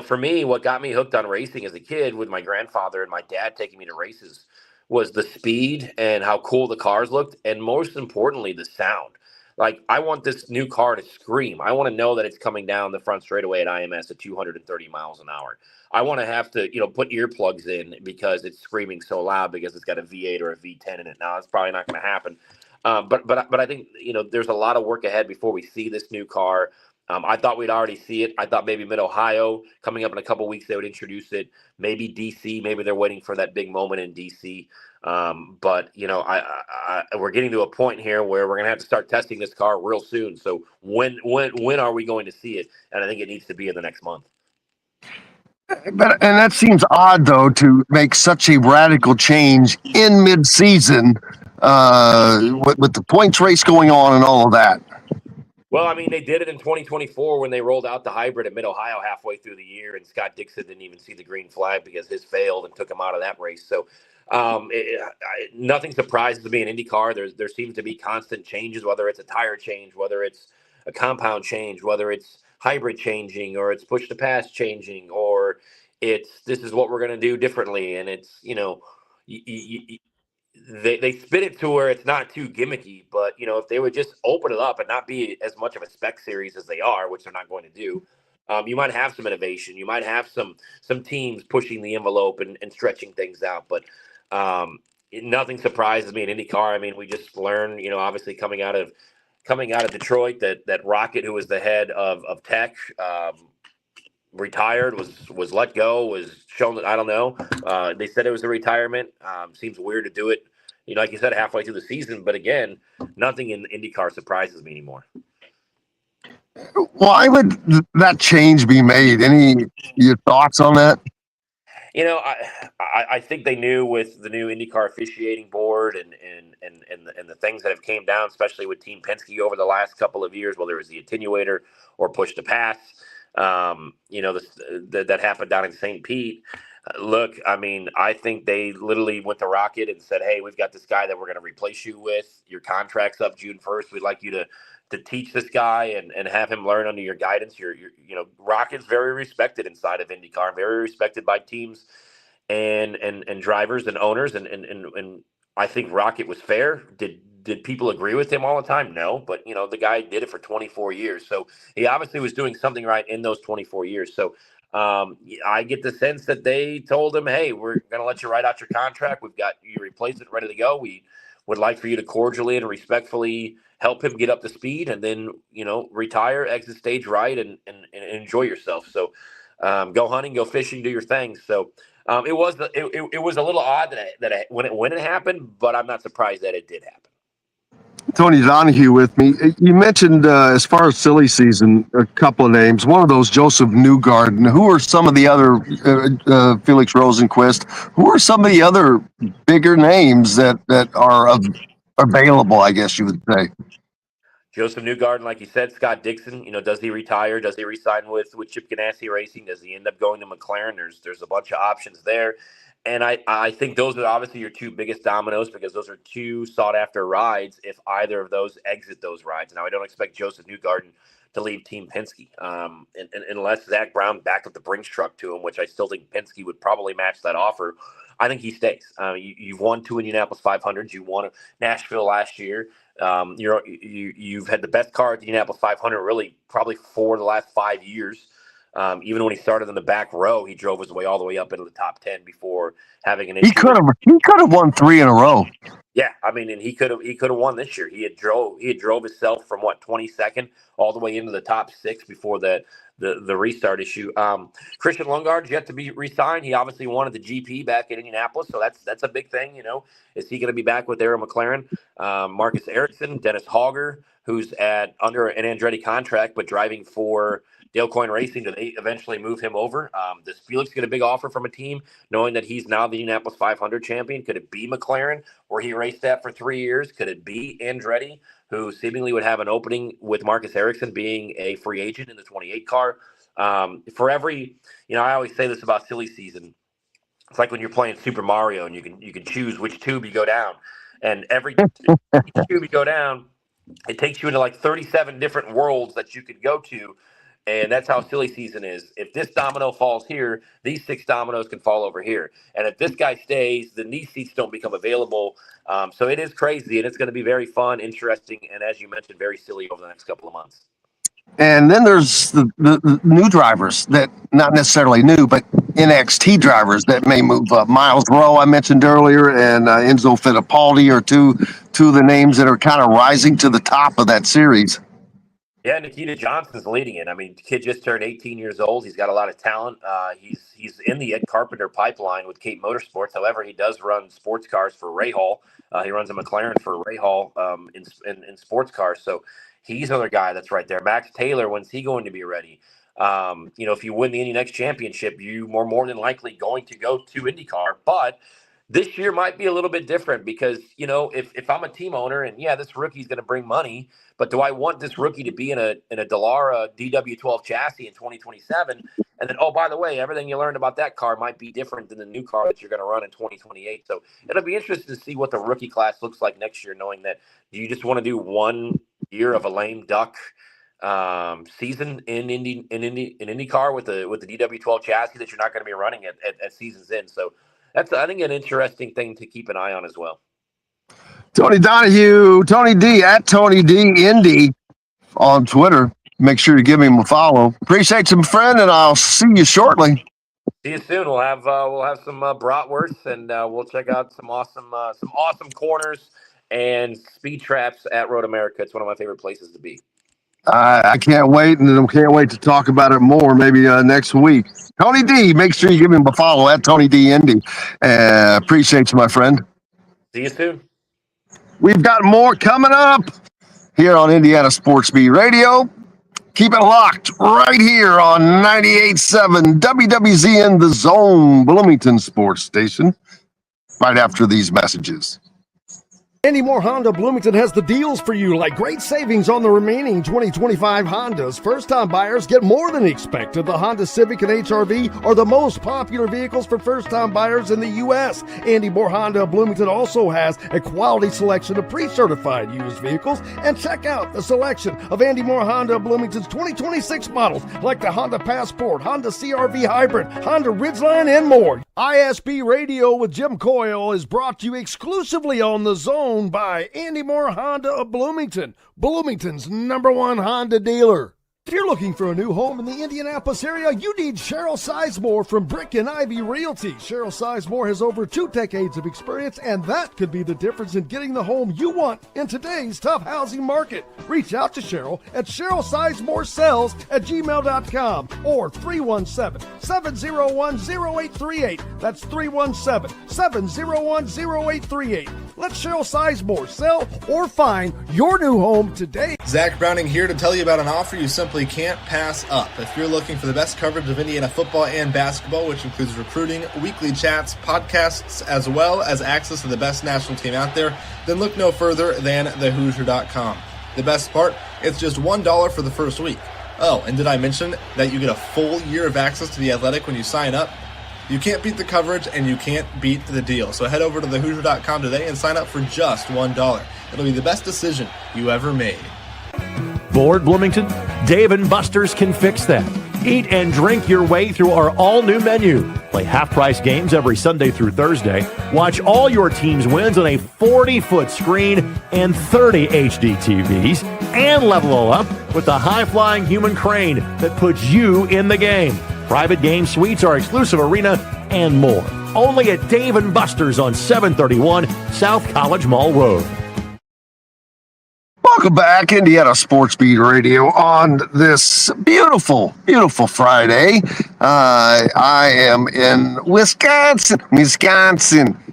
for me, what got me hooked on racing as a kid with my grandfather and my dad taking me to races was the speed and how cool the cars looked, and most importantly, the sound. Like, I want this new car to scream. I want to know that it's coming down the front straightaway at IMS at 230 miles an hour. I want to have to, put earplugs in because it's screaming so loud because it's got a V8 or a V10 in it. Now, it's probably not going to happen. But I think, there's a lot of work ahead before we see this new car. I thought we'd already see it. I thought maybe Mid-Ohio coming up in a couple weeks, they would introduce it. Maybe DC, maybe they're waiting for that big moment in DC. But we're getting to a point here where we're going to have to start testing this car real soon. So when are we going to see it? And I think it needs to be in the next month. And that seems odd, though, to make such a radical change in mid-season with the points race going on and all of that. Well, I mean, they did it in 2024 when they rolled out the hybrid at Mid-Ohio halfway through the year, and Scott Dixon didn't even see the green flag because his failed and took him out of that race. So nothing surprises me in IndyCar. There seems to be constant changes, whether it's a tire change, whether it's a compound change, whether it's hybrid changing, or it's push to pass changing, or it's this is what we're going to do differently. And it's, they spin it to where it's not too gimmicky, but if they would just open it up and not be as much of a spec series as they are, which they're not going to do, you might have some innovation. You might have some teams pushing the envelope and stretching things out. But nothing surprises me in IndyCar. I mean, we just learned, obviously coming out of Detroit that Rocket, who was the head of tech, retired, was let go, was shown that I don't know. They said it was a retirement. Seems weird to do it, like you said, halfway through the season. But again, nothing in IndyCar surprises me anymore. Why would that change be made? Your thoughts on that? I think they knew with the new IndyCar officiating board and the things that have came down, especially with Team Penske over the last couple of years, whether it was the attenuator or push to pass. That happened down in St. Pete. Look, I mean, I think they literally went to Rocket and said, "Hey, we've got this guy that we're going to replace you with. Your contract's up June 1st. We'd like you to teach this guy and have him learn under your guidance." Rocket's very respected inside of IndyCar, very respected by teams and drivers and owners, and I think Rocket was fair. Did people agree with him all the time? No, but the guy did it for 24 years, so he obviously was doing something right in those 24 years. So I get the sense that they told him, "Hey, we're going to let you write out your contract. We've got you replacement ready to go. We would like for you to cordially and respectfully help him get up to speed, and then retire, exit stage right, and enjoy yourself. So go hunting, go fishing, do your thing." So it was a little odd that when it happened, but I'm not surprised that it did happen. Tony Donahue with me. You mentioned as far as silly season, a couple of names. One of those, Joseph Newgarden. Who are some of the other Felix Rosenquist? Who are some of the other bigger names that are available? I guess you would say. Joseph Newgarden, like you said, Scott Dixon. Does he retire? Does he resign with Chip Ganassi Racing? Does he end up going to McLaren? There's a bunch of options there. And I think those are obviously your two biggest dominoes because those are two sought-after rides if either of those exit those rides. Now, I don't expect Joseph Newgarden to leave Team Penske. And unless Zach Brown backed up the Brinks truck to him, which I still think Penske would probably match that offer, I think he stays. You've won 2 Indianapolis 500s. You won Nashville last year. You've had the best car at the Indianapolis 500 really probably for the last 5 years. Even when he started in the back row, he drove his way all the way up into the top 10 before having an issue. He could have won 3 in a row. Yeah, I mean, and he could have won this year. He had drove himself from 22nd all the way into the top 6 before the restart issue. Christian Lundgaard's yet to be re-signed. He obviously wanted the GP back in Indianapolis, so that's a big thing. Is he going to be back with Aaron McLaren? Marcus Ericsson, Dennis Hogger, who's under an Andretti contract but driving for Dale Coyne Racing, do they eventually move him over? Does Felix get a big offer from a team knowing that he's now the Indianapolis 500 champion? Could it be McLaren, where he raced at for 3 years? Could it be Andretti, who seemingly would have an opening with Marcus Ericsson being a free agent in the 28 car? For every, I always say this about silly season. It's like when you're playing Super Mario and you can choose which tube you go down. And every each tube you go down, it takes you into like 37 different worlds that you could go to. And that's how silly season is. If this domino falls here, these 6 dominoes can fall over here. And if this guy stays, then these seats don't become available. So it is crazy, and it's going to be very fun, interesting, and as you mentioned, very silly over the next couple of months. And then there's the new drivers that, not necessarily new, but NXT drivers that may move up. Miles Rowe, I mentioned earlier, and Enzo Fittipaldi are two of the names that are kind of rising to the top of that series. Yeah, Nikita Johnson's leading it. I mean, the kid just turned 18 years old. He's got a lot of talent. He's in the Ed Carpenter pipeline with Cape Motorsports. However, he does run sports cars for Rahal. He runs a McLaren for Rahal in sports cars. So he's another guy that's right there. Max Taylor, when's he going to be ready? If you win the Indy Next Championship, you are more than likely going to go to IndyCar. But this year might be a little bit different because, if I'm a team owner and, this rookie's going to bring money, but do I want this rookie to be in a Dallara DW12 chassis in 2027? And then, oh, by the way, everything you learned about that car might be different than the new car that you're going to run in 2028. So it'll be interesting to see what the rookie class looks like next year, knowing that you just want to do 1 year of a lame duck season in IndyCar with the DW12 chassis that you're not going to be running at season's end. So that's, I think, an interesting thing to keep an eye on as well. Tony Donahue, Tony D at Tony D Indy on Twitter. Make sure you give him a follow. Appreciate you, friend, and I'll see you shortly. See you soon. We'll have some bratwurst, and we'll check out some awesome corners and speed traps at Road America. It's one of my favorite places to be. I can't wait, and I can't wait to talk about it more maybe next week. Tony D, make sure you give him a follow at Tony D Indy. Appreciate you, my friend. See you soon. We've got more coming up here on Indiana Sports Beat Radio. Keep it locked right here on 98.7 WWZN, The Zone, Bloomington Sports Station, right after these messages. Andy Moore Honda Bloomington has the deals for you, like great savings on the remaining 2025 Hondas. First-time buyers get more than expected. The Honda Civic and HR-V are the most popular vehicles for first-time buyers in the U.S. Andy Moore Honda Bloomington also has a quality selection of pre-certified used vehicles. And check out the selection of Andy Moore Honda Bloomington's 2026 models, like the Honda Passport, Honda CR-V Hybrid, Honda Ridgeline, and more. ISB Radio with Jim Coyle is brought to you exclusively on The Zone by Andy Moore Honda of Bloomington, Bloomington's #1 Honda dealer. If you're looking for a new home in the Indianapolis area, you need Cheryl Sizemore from Brick and Ivy Realty. Cheryl Sizemore has over 2 decades of experience, and that could be the difference in getting the home you want in today's tough housing market. Reach out to Cheryl at CherylSizemoreSells@gmail.com or 317-701-0838. That's 317-701-0838. Let Cheryl Sizemore sell or find your new home today. Zach Browning here to tell you about an offer you simply can't pass up. If you're looking for the best coverage of Indiana football and basketball, which includes recruiting, weekly chats, podcasts, as well as access to the best national team out there, then look no further than thehoosier.com. The best part, it's just $1 for the first week. Oh, and did I mention that you get a full year of access to The Athletic when you sign up? You can't beat the coverage, and you can't beat the deal. So head over to thehoosier.com today and sign up for just $1. It'll be the best decision you ever made. Bored, Bloomington? Dave and Buster's can fix that. Eat and drink your way through our all-new menu. Play half-price games every Sunday through Thursday. Watch all your team's wins on a 40-foot screen and 30 HD TVs. And level up with the high-flying human crane that puts you in the game. Private game suites, our exclusive arena, and more. Only at Dave & Buster's on 731 South College Mall Road. Welcome back, Indiana Sports Beat Radio, on this beautiful, beautiful Friday. I am in Wisconsin.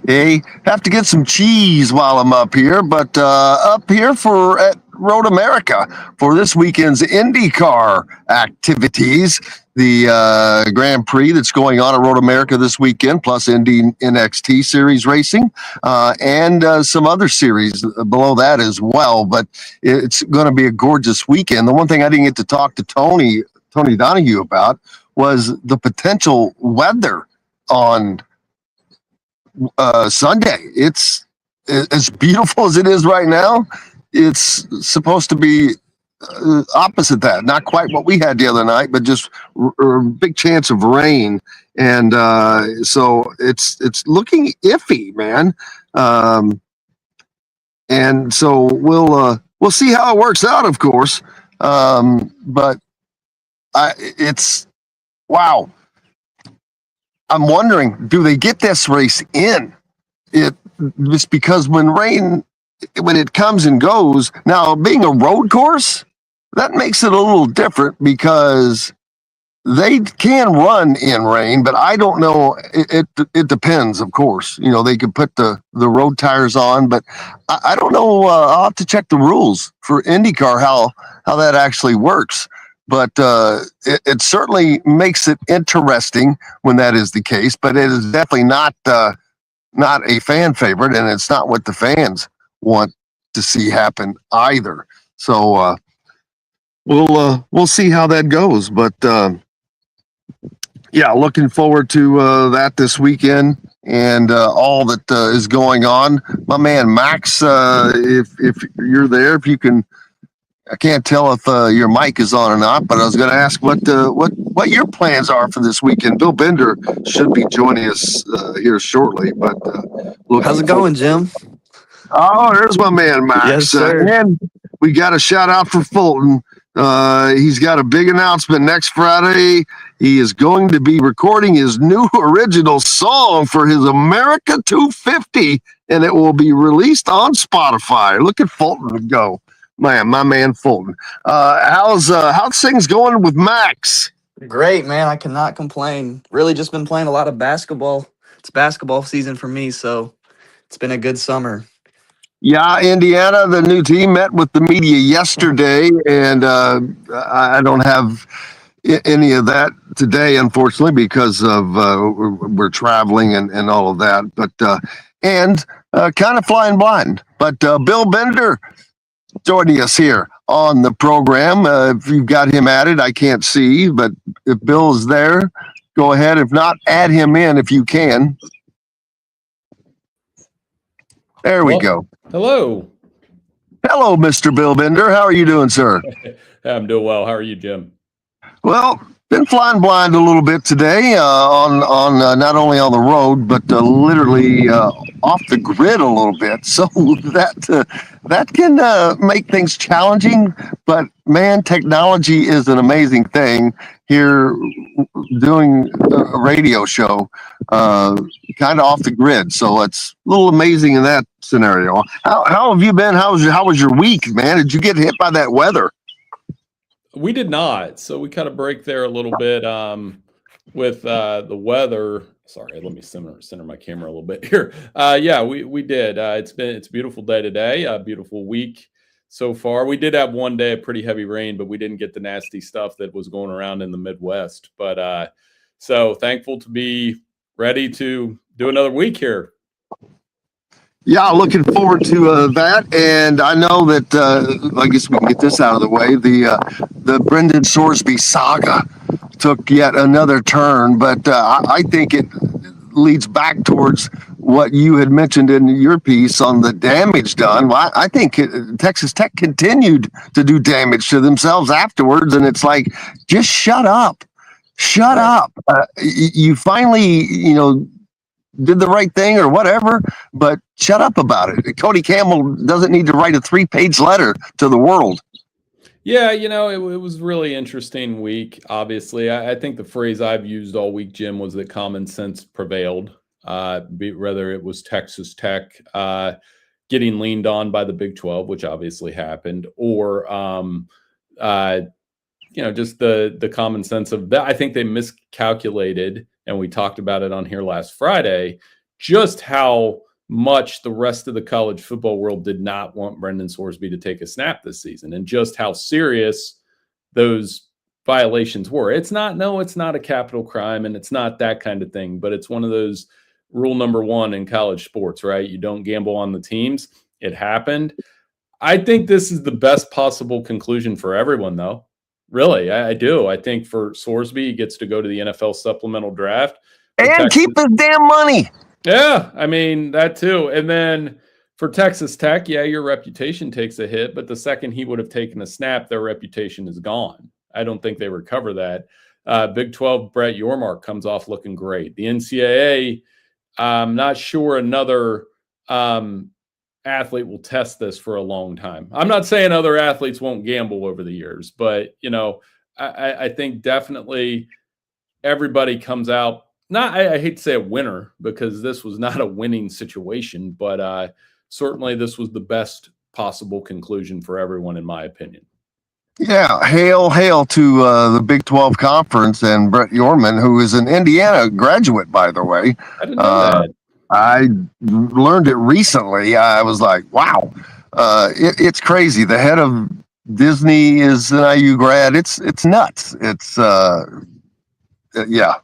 Hey, have to get some cheese while I'm up here, but up here at Road America for this weekend's IndyCar activities. The Grand Prix that's going on at Road America this weekend, plus Indy NXT Series racing, and some other series below that as well. But it's going to be a gorgeous weekend. The one thing I didn't get to talk to Tony Donahue about was the potential weather on Sunday. It's as beautiful as it is right now. It's supposed to be opposite that, not quite what we had the other night, but just a big chance of rain, and so it's looking iffy, man. And so we'll see how it works out, of course. But it's wow. I'm wondering, do they get this race in? It's because when it comes and goes, now being a road course, that makes it a little different because they can run in rain, but I don't know. It depends, of course. You know, they could put the road tires on, but I don't know. I'll have to check the rules for IndyCar, how that actually works. But it certainly makes it interesting when that is the case, but it is definitely not a fan favorite, and it's not what the fans want to see happen either. So we'll see how that goes, but yeah, looking forward to that this weekend and all that is going on. My man Max, if you're there, if you can, I can't tell if your mic is on or not, but I was going to ask what your plans are for this weekend. Bill Bender should be joining us here shortly, but how's it going, Jim? Oh, there's my man Max. Yes, sir. And we got a shout out for Fulton. He's got a big announcement next Friday. He is going to be recording his new original song for his America 250, and it will be released on Spotify. Look at Fulton go. Man, my man Fulton. How's things going with Max? Great, man. I cannot complain. Really just been playing a lot of basketball. It's basketball season for me, so it's been a good summer. Yeah, Indiana, the new team met with the media yesterday, and I don't have any of that today, unfortunately, because of we're traveling and all of that. But kind of flying blind. But Bill Bender joining us here on the program. If you've got him added, I can't see, but if Bill is there, go ahead. If not, add him in if you can. There we go. Hello. Hello, Mr. Bill Bender. How are you doing, sir? I'm doing well. How are you, Jim? Well, been flying blind a little bit today on not only on the road, but literally off the grid a little bit. So that can make things challenging. But man, technology is an amazing thing. Here, doing a radio show, kind of off the grid. So it's a little amazing in that scenario. How have you been? How was your week, man? Did you get hit by that weather? We did not. So we kind of break there a little bit with the weather. Sorry, let me center my camera a little bit here. Yeah, we did. It's a beautiful day today. A beautiful week so far. We did have one day of pretty heavy rain, but we didn't get the nasty stuff that was going around in the Midwest. But so thankful to be ready to do another week here. Yeah, looking forward to that. And I know that, I guess we can get this out of the way, the Brendan Sorsby saga took yet another turn, but I think it leads back towards what you had mentioned in your piece on the damage done. Well, I think Texas Tech continued to do damage to themselves afterwards, and it's like, just shut up. Shut up. You finally, did the right thing or whatever, but shut up about it. Cody Campbell doesn't need to write a 3-page letter to the world. Yeah, it was a really interesting week. Obviously, I think the phrase I've used all week, Jim, was that common sense prevailed. Whether it was Texas Tech getting leaned on by the Big 12, which obviously happened, or just the common sense of that. I think they miscalculated, and we talked about it on here last Friday, just how much the rest of the college football world did not want Brendan Sorsby to take a snap this season, and just how serious those violations were. It's not a capital crime, and it's not that kind of thing, but it's one of those rule number one in college sports, right? You don't gamble on the teams. It happened. I think this is the best possible conclusion for everyone, though. Really, I do. I think for Sorsby, he gets to go to the NFL supplemental draft. And keep his damn money. Yeah, I mean, that too. And then for Texas Tech, yeah, your reputation takes a hit, but the second he would have taken a snap, their reputation is gone. I don't think they recover that. Big 12, Brett Yormark comes off looking great. The NCAA, I'm not sure another athlete will test this for a long time. I'm not saying other athletes won't gamble over the years, but, I think definitely everybody comes out. I hate to say a winner, because this was not a winning situation, but certainly this was the best possible conclusion for everyone, in my opinion. Yeah, hail to the Big 12 Conference and Brett Yorman, who is an Indiana graduate, by the way. I didn't know that. I learned it recently. I was like, wow, it's crazy. The head of Disney is an IU grad. It's nuts. It's yeah.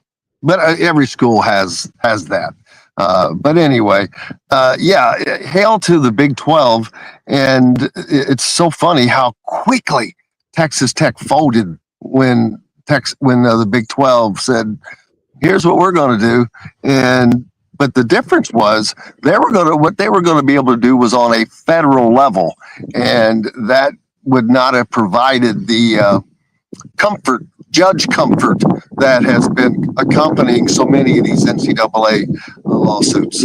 But every school has that. But anyway, hail to the Big 12. And it's so funny how quickly Texas Tech folded when the Big 12 said, here's what we're going to do. But the difference was what they were going to be able to do was on a federal level. And that would not have provided the judge comfort that has been accompanying so many of these NCAA lawsuits.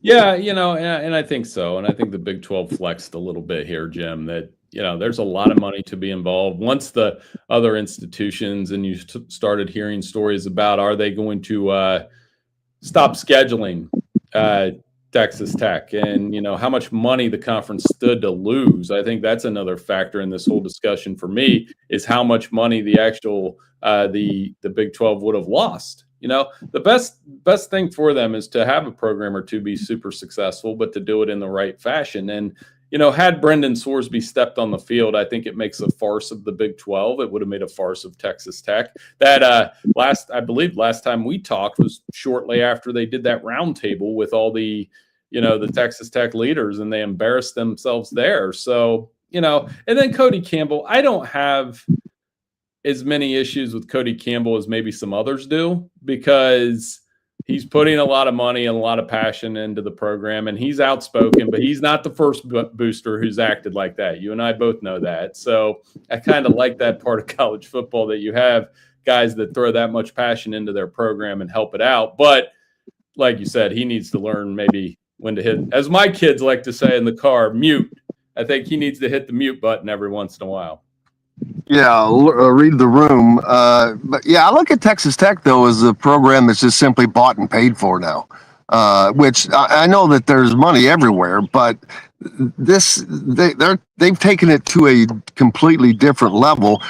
Yeah, and I think so. And I think the Big 12 flexed a little bit here, Jim, that, there's a lot of money to be involved. Once the other institutions, and you started hearing stories about, are they going to stop scheduling Texas Tech, and how much money the conference stood to lose. I think that's another factor in this whole discussion for me, is how much money the actual the Big 12 would have lost. The best thing for them is to have a program or two be super successful, but to do it in the right fashion. And had Brendan Sorsby stepped on the field, I think it makes a farce of the Big 12. It would have made a farce of Texas Tech. That last time we talked was shortly after they did that roundtable with all the Texas Tech leaders, and they embarrassed themselves there. So, and then Cody Campbell, I don't have as many issues with Cody Campbell as maybe some others do, because he's putting a lot of money and a lot of passion into the program, and he's outspoken, but he's not the first booster who's acted like that. You and I both know that. So I kind of like that part of college football, that you have guys that throw that much passion into their program and help it out. But like you said, he needs to learn maybe when to hit, as my kids like to say in the car, mute. I think he needs to hit the mute button every once in a while. Yeah, read the room. But yeah, I look at Texas Tech, though, as a program that's just simply bought and paid for now, which I know that there's money everywhere, but they've taken it to a completely different level.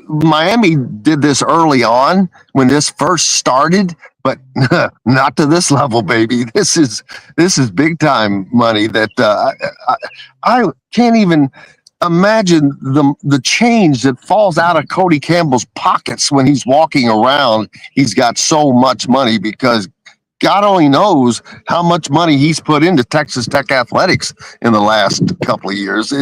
Miami did this early on when this first started, but not to this level, baby. This is big time money that I can't even imagine the change that falls out of Cody Campbell's pockets when he's walking around. He's got so much money, because God only knows how much money he's put into Texas Tech athletics in the last couple of years.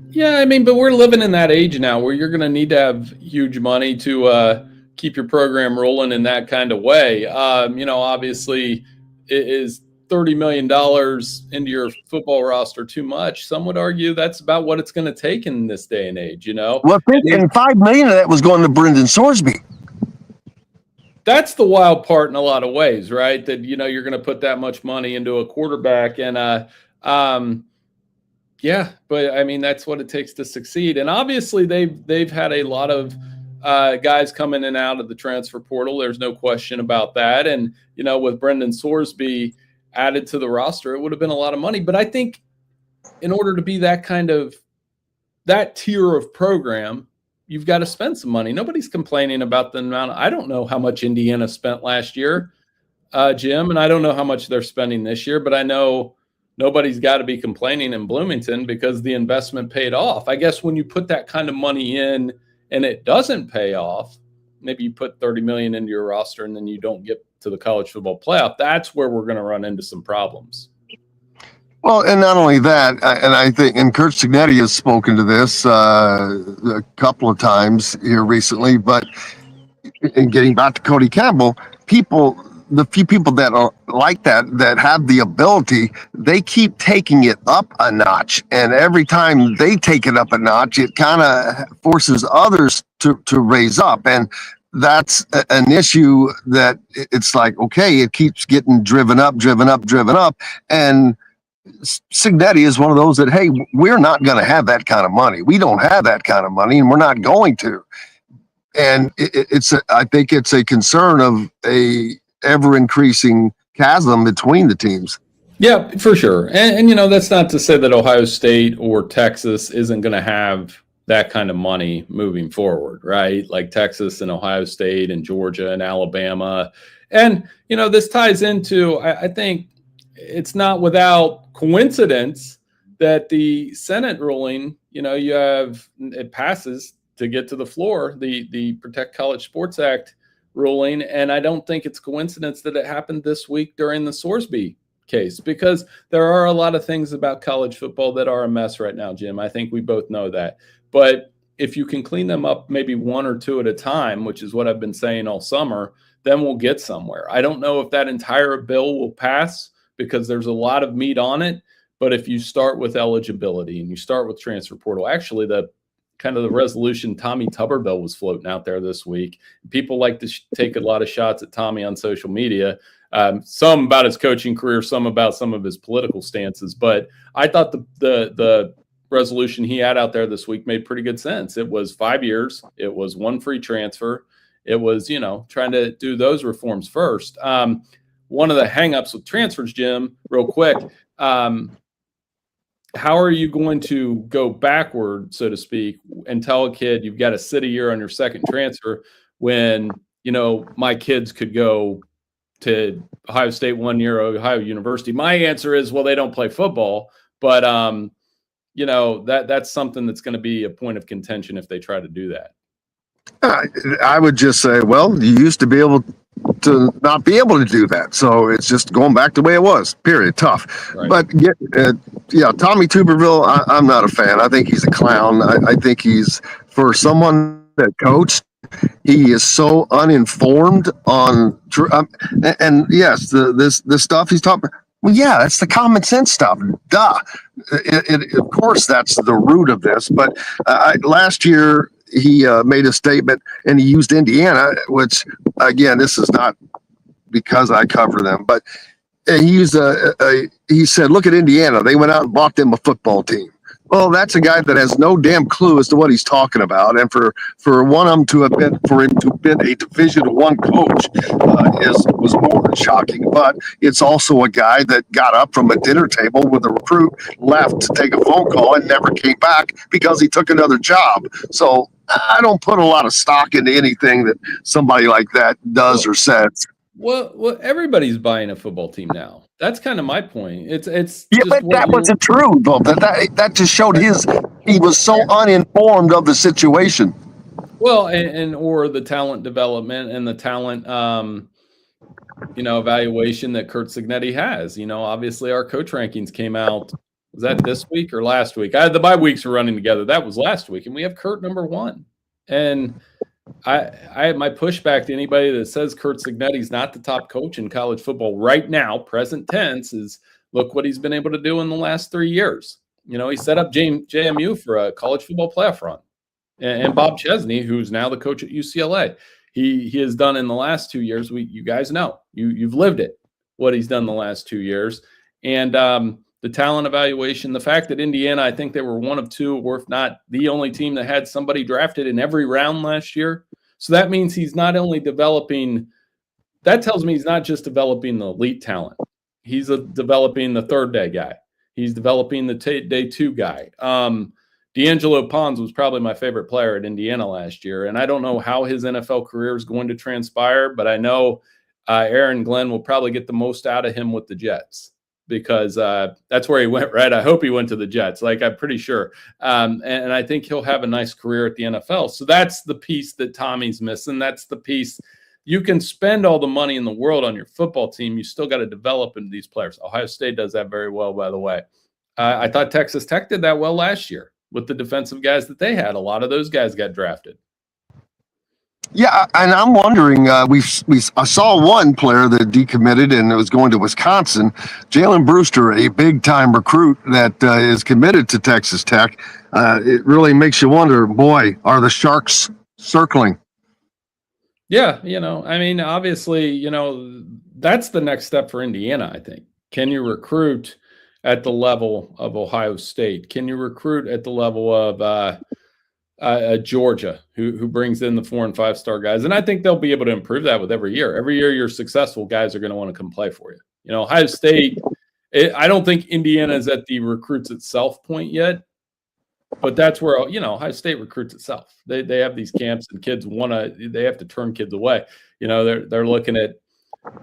Yeah, I mean, but we're living in that age now where you're going to need to have huge money to keep your program rolling in that kind of way. Obviously, is $30 million into your football roster too much? Some would argue that's about what it's going to take in this day and age, you know? Well, and $5 million of that was going to Brendan Sorsby. That's the wild part in a lot of ways, right? That, you know, you're going to put that much money into a quarterback. And, yeah, but I mean, that's what it takes to succeed. And obviously they've had a lot of guys come in and out of the transfer portal. There's no question about that. And, you know, with Brendan Sorsby added to the roster, it would have been a lot of money. But I think in order to be that tier of program, you've got to spend some money. Nobody's complaining about the amount. I don't know how much Indiana spent last year, Jim, and I don't know how much they're spending this year, but I know nobody's got to be complaining in Bloomington because the investment paid off. I guess when you put that kind of money in and it doesn't pay off, maybe you put $30 million into your roster and then you don't get to the college football playoff. That's where we're going to run into some problems. Well, and not only that, and I think, and Kurt Signetti has spoken to this a couple of times here recently, but in getting back to Cody Campbell, the few people that are like that have the ability, they keep taking it up a notch. And every time they take it up a notch, it kind of forces others to raise up. And that's an issue that it's like, okay, it keeps getting driven up. And Signetti is one of those that, hey, we're not going to have that kind of money. We don't have that kind of money, and we're not going to. And I think it's a concern of a ever-increasing chasm between the teams. Yeah, for sure. And you know, that's not to say that Ohio State or Texas isn't going to have that kind of money moving forward, right? Like Texas and Ohio State and Georgia and Alabama. And, you know, this ties into, I think, it's not without coincidence that the Senate ruling, you know, it passes to get to the floor, the Protect College Sports Act ruling. And I don't think it's coincidence that it happened this week during the Sorsby case, because there are a lot of things about college football that are a mess right now, Jim. I think we both know that. But if you can clean them up maybe one or two at a time, which is what I've been saying all summer, then we'll get somewhere. I don't know if that entire bill will pass, because there's a lot of meat on it. But if you start with eligibility and you start with transfer portal, actually the resolution Tommy Tuberville was floating out there this week. People like to take a lot of shots at Tommy on social media, some about his coaching career, some about some of his political stances. But I thought the resolution he had out there this week made pretty good sense. It was 5 years. It was one free transfer. It was, you know, trying to do those reforms first. One of the hangups with transfers, Jim, real quick, how are you going to go backward, so to speak, and tell a kid you've got to sit a year on your second transfer when, you know, my kids could go to Ohio State 1 year, Ohio University? My answer is, well, they don't play football, but, you know, that's something that's going to be a point of contention if they try to do that. I would just say, well, you used to be able to not be able to do that. So it's just going back the way it was, period. Tough. Right. But Tommy Tuberville, I'm not a fan. I think he's a clown. I think he's, for someone that coached, he is so uninformed on, and yes, the stuff he's talking about. Well, yeah, that's the common sense stuff. Duh. Of course, that's the root of this. But last year, he made a statement, and he used Indiana, which, again, this is not because I cover them, but he said, look at Indiana. They went out and bought them a football team. Well, that's a guy that has no damn clue as to what he's talking about. And for one of them to have been, for him to have been a Division I coach was more than shocking. But it's also a guy that got up from a dinner table with a recruit, left to take a phone call, and never came back because he took another job. So I don't put a lot of stock into anything that somebody like that does or says. Well, everybody's buying a football team now. That's kind of my point. It's but that wasn't true, though. That just showed he was so uninformed of the situation. Well, or the talent development and the talent evaluation that Kurt Signetti has. You know, obviously our coach rankings came out. Was that this week or last week? The bye weeks were running together. That was last week, and we have Kurt number 1. And My pushback to anybody that says Curt Cignetti's not the top coach in college football right now, present tense, is look what he's been able to do in the last 3 years. He set up JMU for a college football playoff run. And Bob Chesney, who's now the coach at UCLA, he has done in the last 2 years. You guys know, you've lived it, what he's done the last 2 years. And the talent evaluation, the fact that Indiana, I think they were one of two, or if not the only team that had somebody drafted in every round last year. So that means he's not only developing, that tells me he's not just developing the elite talent. He's developing the third day guy. He's developing the day two guy. D'Angelo Pons was probably my favorite player at Indiana last year. And I don't know how his NFL career is going to transpire, but I know Aaron Glenn will probably get the most out of him with the Jets, because that's where he went, right? I hope he went to the Jets. I'm pretty sure. And I think he'll have a nice career at the NFL. So that's the piece that Tommy's missing. That's the piece. You can spend all the money in the world on your football team. You still got to develop into these players. Ohio State does that very well, by the way. I thought Texas Tech did that well last year with the defensive guys that they had. A lot of those guys got drafted. Yeah, and I'm wondering, I saw one player that decommitted and it was going to Wisconsin, Jalen Brewster, a big-time recruit that is committed to Texas Tech. It really makes you wonder, boy, are the Sharks circling? Yeah, obviously, that's the next step for Indiana, I think. Can you recruit at the level of Ohio State? Can you recruit at the level of Georgia, who brings in the 4- and 5-star guys? And I think they'll be able to improve that with every year. Every year you're successful, guys are going to want to come play for you. Ohio State, I don't think Indiana is at the recruits itself point yet, but that's where, Ohio State recruits itself. They have these camps and kids they have to turn kids away. They're looking at,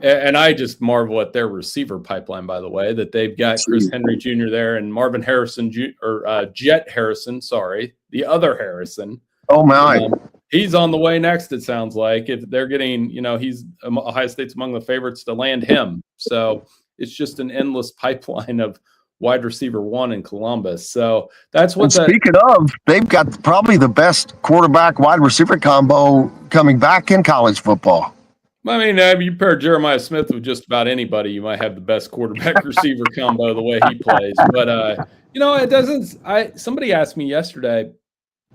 and I just marvel at their receiver pipeline, by the way, that they've got Chris Henry Jr. there and Marvin Harrison, Jet Harrison, sorry, the other Harrison. Oh, my. He's on the way next, it sounds like. If they're getting, Ohio State's among the favorites to land him. So it's just an endless pipeline of wide receiver one in Columbus. So that's what. Speaking of, they've got probably the best quarterback wide receiver combo coming back in college football. I mean, you pair Jeremiah Smith with just about anybody, you might have the best quarterback receiver combo the way he plays. But it doesn't. Somebody asked me yesterday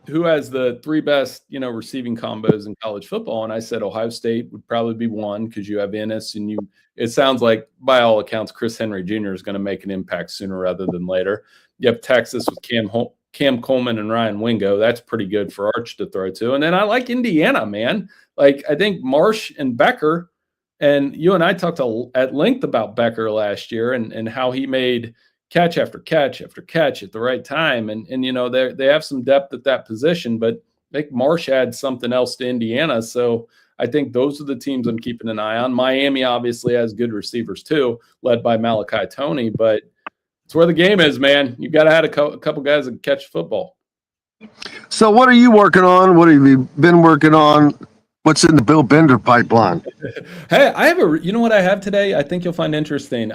who has the 3 best receiving combos in college football, and I said Ohio State would probably be one, because you have Ennis, and it sounds like by all accounts Chris Henry Jr. is going to make an impact sooner rather than later. You have Texas with Cam Coleman and Ryan Wingo. That's pretty good for Arch to throw to. And then I like Indiana, man. I think Marsh and Becker, and you and I talked at length about Becker last year and how he made catch after catch after catch at the right time. And they have some depth at that position, but I think Marsh adds something else to Indiana. So I think those are the teams I'm keeping an eye on. Miami obviously has good receivers too, led by Malachi Toney, but it's where the game is, man. You got to have a couple guys that catch football. So what are you working on? What have you been working on? What's in the Bill Bender pipeline? Hey, I have what I have today? I think you'll find interesting.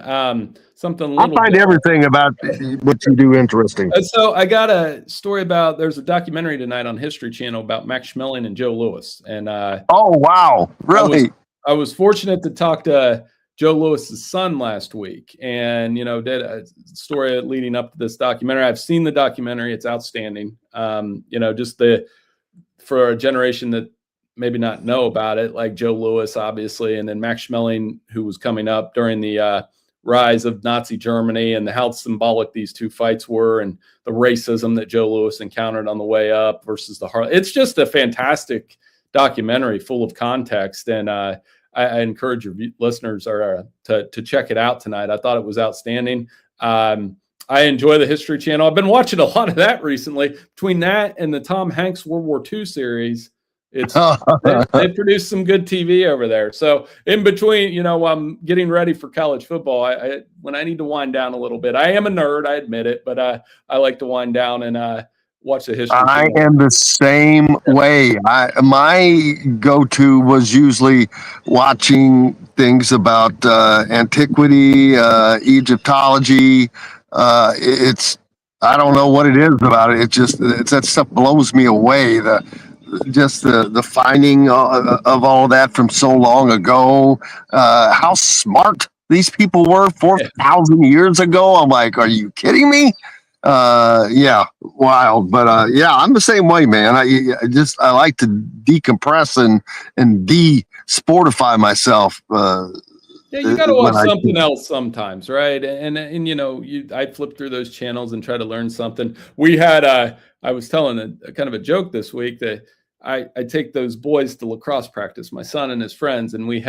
Something. I find everything about what you do interesting. So I got a story about. There's a documentary tonight on History Channel about Max Schmeling and Joe Louis. And oh wow, really? I was fortunate to talk to Joe Lewis's son last week, and did a story leading up to this documentary. I've seen the documentary; it's outstanding. Just for a generation that maybe not know about it, like Joe Louis, obviously, and then Max Schmeling, who was coming up during the rise of Nazi Germany, and how symbolic these two fights were, and the racism that Joe Louis encountered on the way up versus the heart. It's just a fantastic documentary full of context, and I encourage your listeners to check it out tonight. I thought it was outstanding. I enjoy the History Channel. I've been watching a lot of that recently. Between that and the Tom Hanks World War II series, they produce some good TV over there. So in between, I'm getting ready for college football. When I need to wind down a little bit, I am a nerd, I admit it, but I like to wind down and watch the History I Channel. am the same way. My go-to was usually watching things about antiquity, Egyptology. I don't know what it is about it. It's that stuff blows me away. just the finding of all of that from so long ago. How smart these people were 4,000 years ago. I'm like, are you kidding me? Yeah, wild. But yeah, I'm the same way, man. I like to decompress and de-sportify myself. Yeah, you got to watch something else sometimes, right? And I flip through those channels and try to learn something. We had I was telling a kind of a joke this week that I take those boys to lacrosse practice, my son and his friends, and we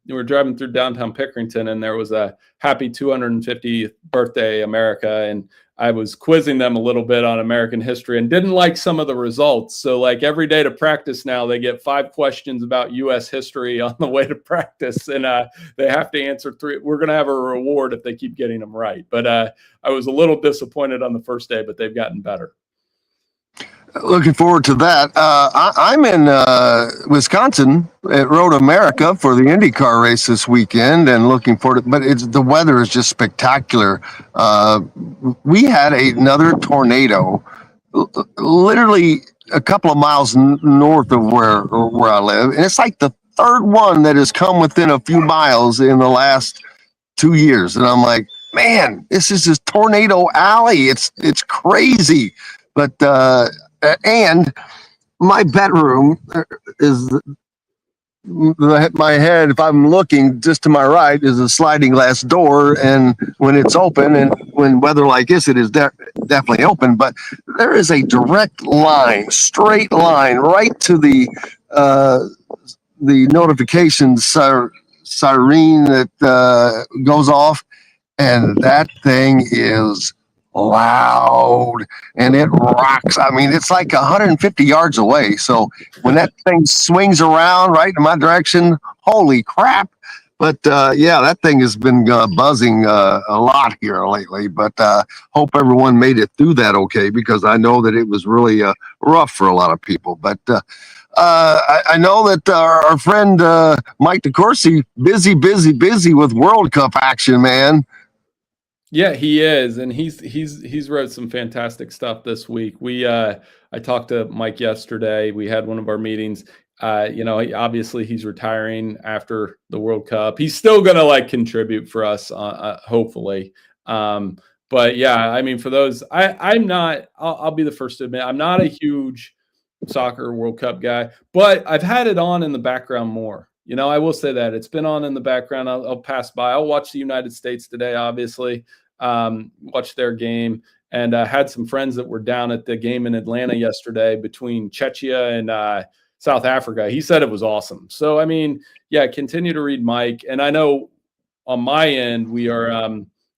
were driving through downtown Pickerington, and there was a happy 250th birthday America, and I was quizzing them a little bit on American history and didn't like some of the results. So like every day to practice now, they get 5 questions about U.S. history on the way to practice, and they have to answer 3. We're going to have a reward if they keep getting them right. But I was a little disappointed on the first day, but they've gotten better. Looking forward to that. I'm in Wisconsin at Road America for the IndyCar race this weekend, and looking forward to. But the weather is just spectacular. We had another tornado, literally a couple of miles north of where I live, and it's like the third one that has come within a few miles in the last 2 years. And I'm like, man, this is just tornado alley. It's crazy, but. And my bedroom is my head. If I'm looking just to my right, is a sliding glass door, and when it's open, and when weather like this, it is definitely open. But there is a direct line, straight line, right to the notification siren that goes off, and that thing is loud and it rocks. I mean, it's like 150 yards away. So when that thing swings around right in my direction, holy crap. But yeah, that thing has been buzzing a lot here lately. But hope everyone made it through that okay, because I know that it was really rough for a lot of people. But I know that our friend Mike DeCourcy, busy with World Cup action, man. Yeah, he is, and he's wrote some fantastic stuff this week. I talked to Mike yesterday. We had one of our meetings. Obviously he's retiring after the World Cup. He's still gonna like contribute for us, hopefully. But yeah, I mean, for those, I'm not. I'll be the first to admit I'm not a huge soccer World Cup guy, but I've had it on in the background more. I will say that it's been on in the background. I'll pass by. I'll watch the United States today, obviously, watch their game, and had some friends that were down at the game in Atlanta yesterday between Czechia and South Africa. He said it was awesome. So, I mean, yeah, continue to read Mike. And I know on my end, we are,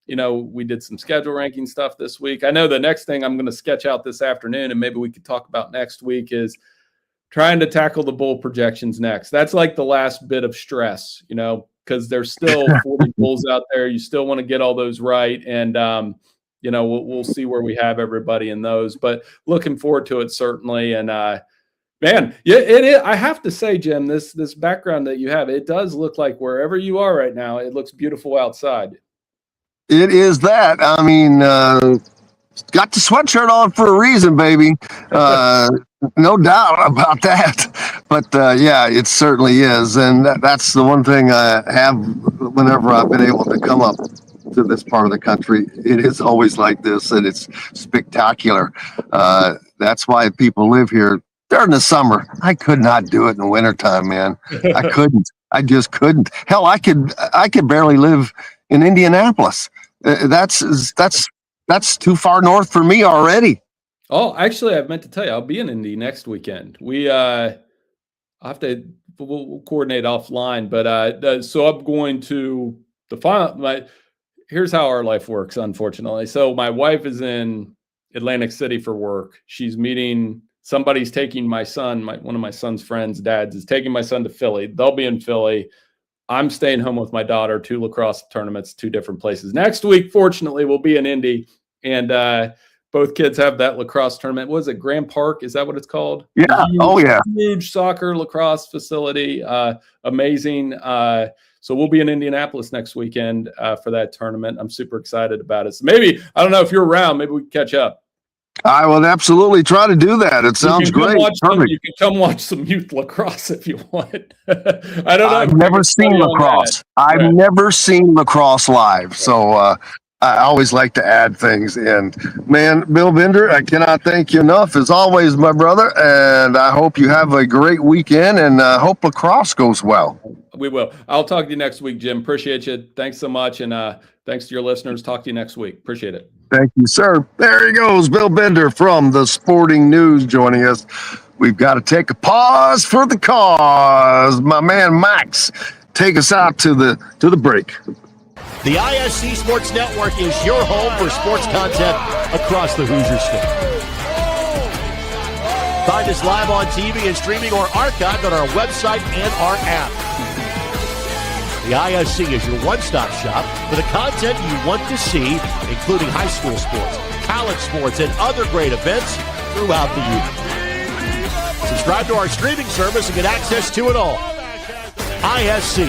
we did some schedule ranking stuff this week. I know the next thing I'm going to sketch out this afternoon, and maybe we could talk about next week, is trying to tackle the bowl projections next. That's like the last bit of stress, because there's still 40 bulls out there. You still want to get all those right. And, we'll see where we have everybody in those, but looking forward to it certainly. And, man, yeah, it is. I have to say, Jim, this background that you have, it does look like wherever you are right now, it looks beautiful outside. It is that. I mean, got the sweatshirt on for a reason, baby. No doubt about that. But yeah, it certainly is. And that's the one thing I have whenever I've been able to come up to this part of the country. It is always like this, and it's spectacular. That's why people live here during the summer. I could not do it in the wintertime, man. I couldn't. I just couldn't. Hell, I could barely live in Indianapolis. That's too far north for me already. Oh, actually, I meant to tell you, I'll be in Indy next weekend. We'll coordinate offline, but so I'm going to the final. Here's how our life works, unfortunately. So my wife is in Atlantic City for work. She's meeting. Somebody's taking my son. One of my son's friends' dads is taking my son to Philly. They'll be in Philly. I'm staying home with my daughter. 2 lacrosse tournaments, 2 different places. Next week, fortunately, we'll be in Indy, and both kids have that lacrosse tournament. What is it, Grand Park? Is that what it's called? Yeah. Huge soccer lacrosse facility. Amazing. So we'll be in Indianapolis next weekend for that tournament. I'm super excited about it. So maybe, I don't know if you're around, maybe we can catch up. I will absolutely try to do that. It sounds great. You can come watch some youth lacrosse if you want. I don't know. I've never seen lacrosse. I've never seen lacrosse live. So I always like to add things in. Man, Bill Bender, I cannot thank you enough, as always, my brother. And I hope you have a great weekend, and hope lacrosse goes well. We will. I'll talk to you next week, Jim. Appreciate you. Thanks so much. And thanks to your listeners. Talk to you next week. Appreciate it. Thank you, sir. There he goes, Bill Bender from the Sporting News joining us. We've got to take a pause for the cause. My man Max, take us out to the break. The ISC Sports Network is your home for sports content across the Hoosier State. Find us live on TV and streaming or archived on our website and our app. The ISC is your one-stop shop for the content you want to see, including high school sports, college sports, and other great events throughout the year. Subscribe to our streaming service and get access to it all. ISC,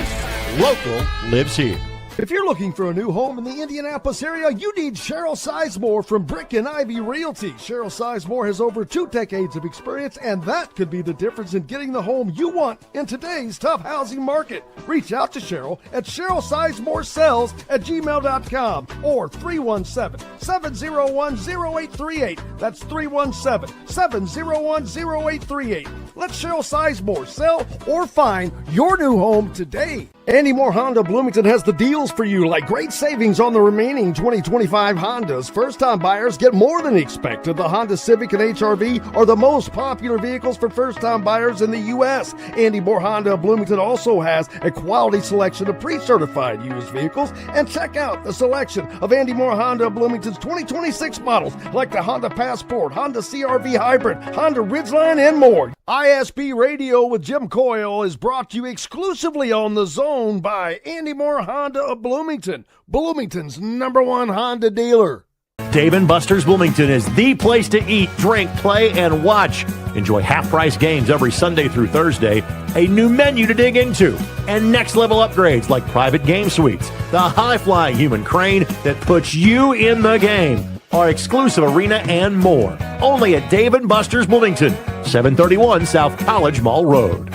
local lives here. If you're looking for a new home in the Indianapolis area, you need Cheryl Sizemore from Brick and Ivy Realty. Cheryl Sizemore has over 2 decades of experience, and that could be the difference in getting the home you want in today's tough housing market. Reach out to Cheryl at CherylSizemore@gmail.com or 317-701-0838. That's 317-701-0838. Let Cheryl Sizemore sell or find your new home today. Andy Moore Honda Bloomington has the deals for you, like great savings on the remaining 2025 Hondas. First-time buyers get more than expected. The Honda Civic and HR-V are the most popular vehicles for first-time buyers in the U.S. Andy Moore Honda Bloomington also has a quality selection of pre-certified used vehicles. And check out the selection of Andy Moore Honda Bloomington's 2026 models, like the Honda Passport, Honda CR-V Hybrid, Honda Ridgeline, and more. ISB Radio with Jim Coyle is brought to you exclusively on The Zone by Andy Moore Honda of Bloomington, Bloomington's #1 Honda dealer. Dave & Buster's Bloomington is the place to eat, drink, play, and watch. Enjoy half-price games every Sunday through Thursday, a new menu to dig into, and next-level upgrades like private game suites, the high-flying human crane that puts you in the game, our exclusive arena, and more. Only at Dave & Buster's Bloomington, 731 South College Mall Road.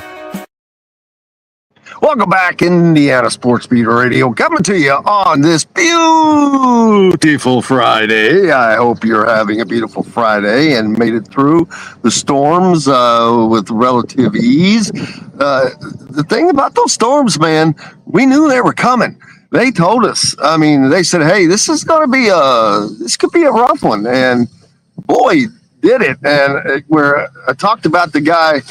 Welcome back, Indiana Sports Beat Radio, coming to you on this beautiful Friday. I hope you're having a beautiful Friday and made it through the storms with relative ease. The thing about those storms, man, we knew they were coming. They told us. I mean, they said, "Hey, this is going to be this could be a rough one," and boy, did it. And I talked about the guy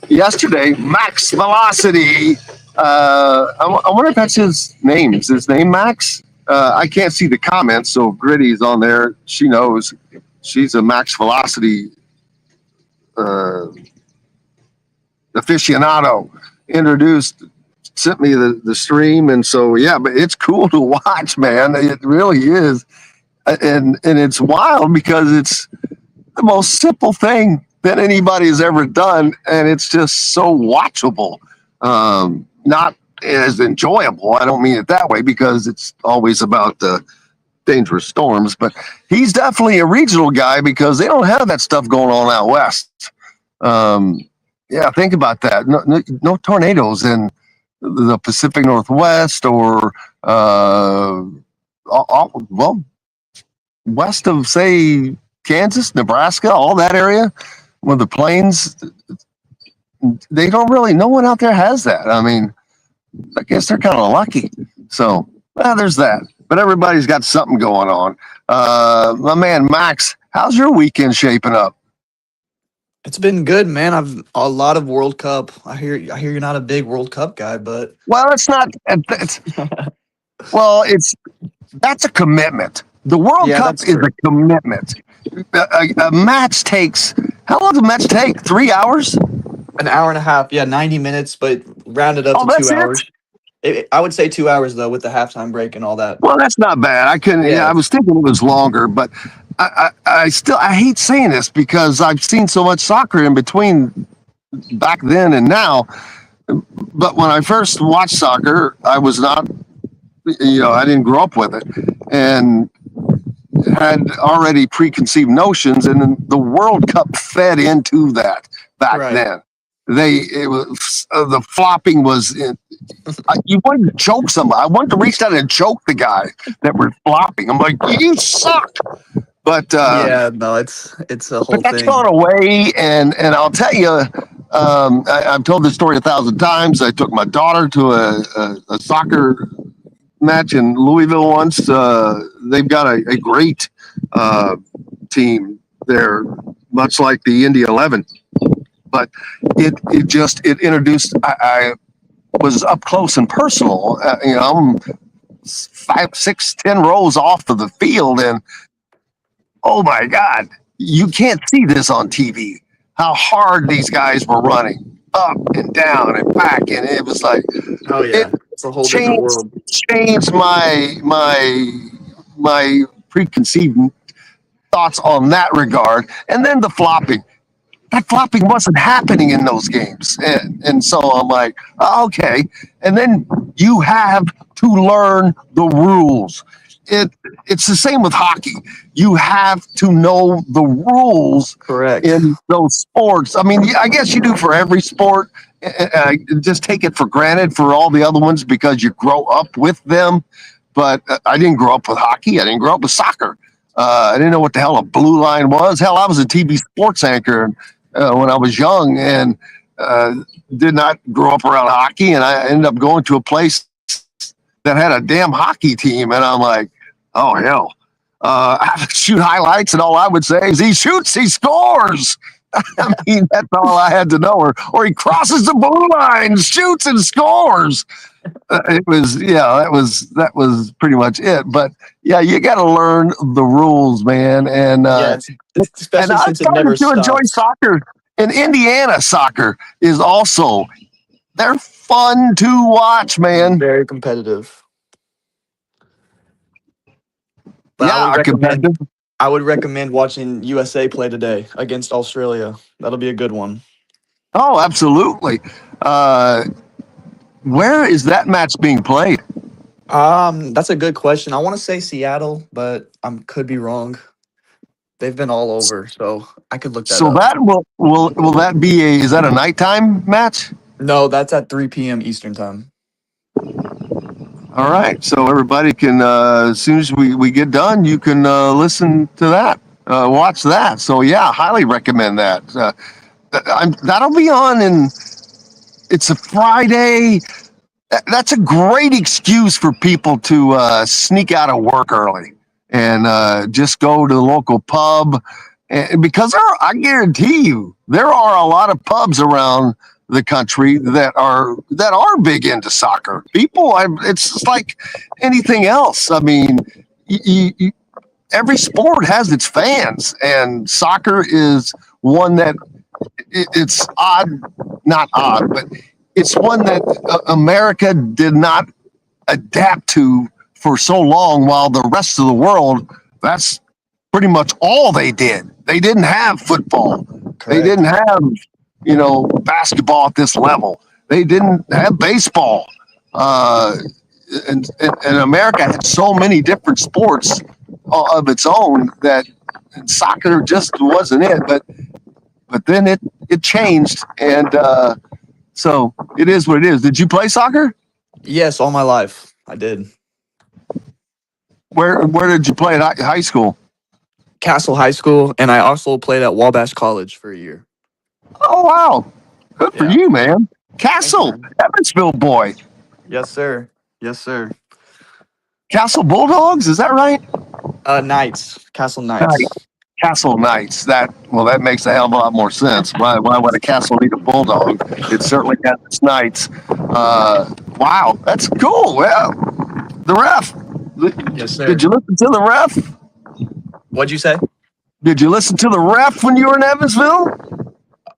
yesterday, Max Velocity. I wonder if that's his name. Is his name Max? I can't see the comments, so Gritty's on there. She knows. She's a Max Velocity aficionado. Sent me the stream, and so yeah, but it's cool to watch, man. It really is, and it's wild because it's the most simple thing that anybody has ever done, and it's just so watchable. Not as enjoyable. I don't mean it that way, because it's always about the dangerous storms, but he's definitely a regional guy because they don't have that stuff going on out west. Yeah, think about that. No tornadoes in the Pacific Northwest or west of, say, Kansas, Nebraska, all that area, with the plains. They don't really, no one out there has that. I mean, I guess they're kind of lucky. So, there's that. But everybody's got something going on. My man, Max, how's your weekend shaping up? It's been good, man. I've a lot of World Cup. I hear you're not a big World Cup guy, but well, it's not. That's a commitment. The World Cup is a commitment. A match takes, how long does a match take? 3 hours? An hour and a half. Yeah, 90 minutes, but rounded up to 2 hours. I would say 2 hours though, with the halftime break and all that. Well, that's not bad. I was thinking it was longer, but I hate saying this because I've seen so much soccer in between back then and now. But when I first watched soccer, I was not, I didn't grow up with it. And had already preconceived notions, and then the World Cup fed into that back then. The flopping was. You wanted to choke somebody. I wanted to reach down and choke the guy that were flopping. I'm like, you suck. But it's a whole but that's thing. gone away, and I'll tell you, I've told this story 1,000 times. I took my daughter to a soccer match in Louisville once. They've got a great team there, much like the Indy 11. But it introduced. I was up close and personal. I'm 5, 6, 10 rows off of the field, and oh my God, you can't see this on TV. How hard these guys were running up and down and back, and it was like, oh yeah, it's a whole different world. Changed my preconceived thoughts on that regard, and then the flopping. That flopping wasn't happening in those games, and so I'm like, okay. And then you have to learn the rules. It's the same with hockey. You have to know the rules in those sports. I mean, I guess you do for every sport. Just take it for granted for all the other ones because you grow up with them. But I didn't grow up with hockey. I didn't grow up with soccer. I didn't know what the hell a blue line was. Hell, I was a TV sports anchor when I was young, and did not grow up around hockey. And I ended up going to a place that had a damn hockey team, and I'm like, oh hell. I shoot highlights, and all I would say is he shoots, he scores. I mean, that's all I had to know. Or he crosses the blue line, shoots and scores. That was pretty much it. But yeah, you got to learn the rules, man. And especially since it never stops. Enjoy soccer. And Indiana soccer is also, they're fun to watch, man. Very competitive. But competitive. I would recommend watching USA play today against Australia. That'll be a good one. Oh, absolutely. Where is that match being played? That's a good question. I want to say Seattle, but I could be wrong. They've been all over, so I could look that up. So that will that be is that a nighttime match? No, that's at 3 p.m. Eastern time. All right, so everybody can as soon as we get done, you can listen to that, watch that. So yeah, highly recommend that. That'll be on, and it's a Friday. That's a great excuse for people to sneak out of work early and just go to the local pub, and because I guarantee you there are a lot of pubs around the country that are big into soccer. It's like anything else. I mean, every sport has its fans, and soccer is one that it's not odd, but it's one that America did not adapt to for so long, while the rest of the world, that's pretty much all they did. They didn't have football. Correct. They didn't have basketball at this level. They didn't have baseball. And America had so many different sports of its own that soccer just wasn't it. But then it changed, and so it is what it is. Did you play soccer? Yes, all my life. I did. Where did you play at high school? Castle High School, and I also played at Wabash College for a year. Oh, wow. Good for you, man. Castle, Evansville boy. Yes, sir. Yes, sir. Castle Bulldogs, is that right? Knights. Castle Knights. Castle Knights. That makes a hell of a lot more sense. Why would a castle need a bulldog? It certainly has its knights. Wow, that's cool. Well, the ref. Yes, sir. Did you listen to the ref? What'd you say? Did you listen to the ref when you were in Evansville?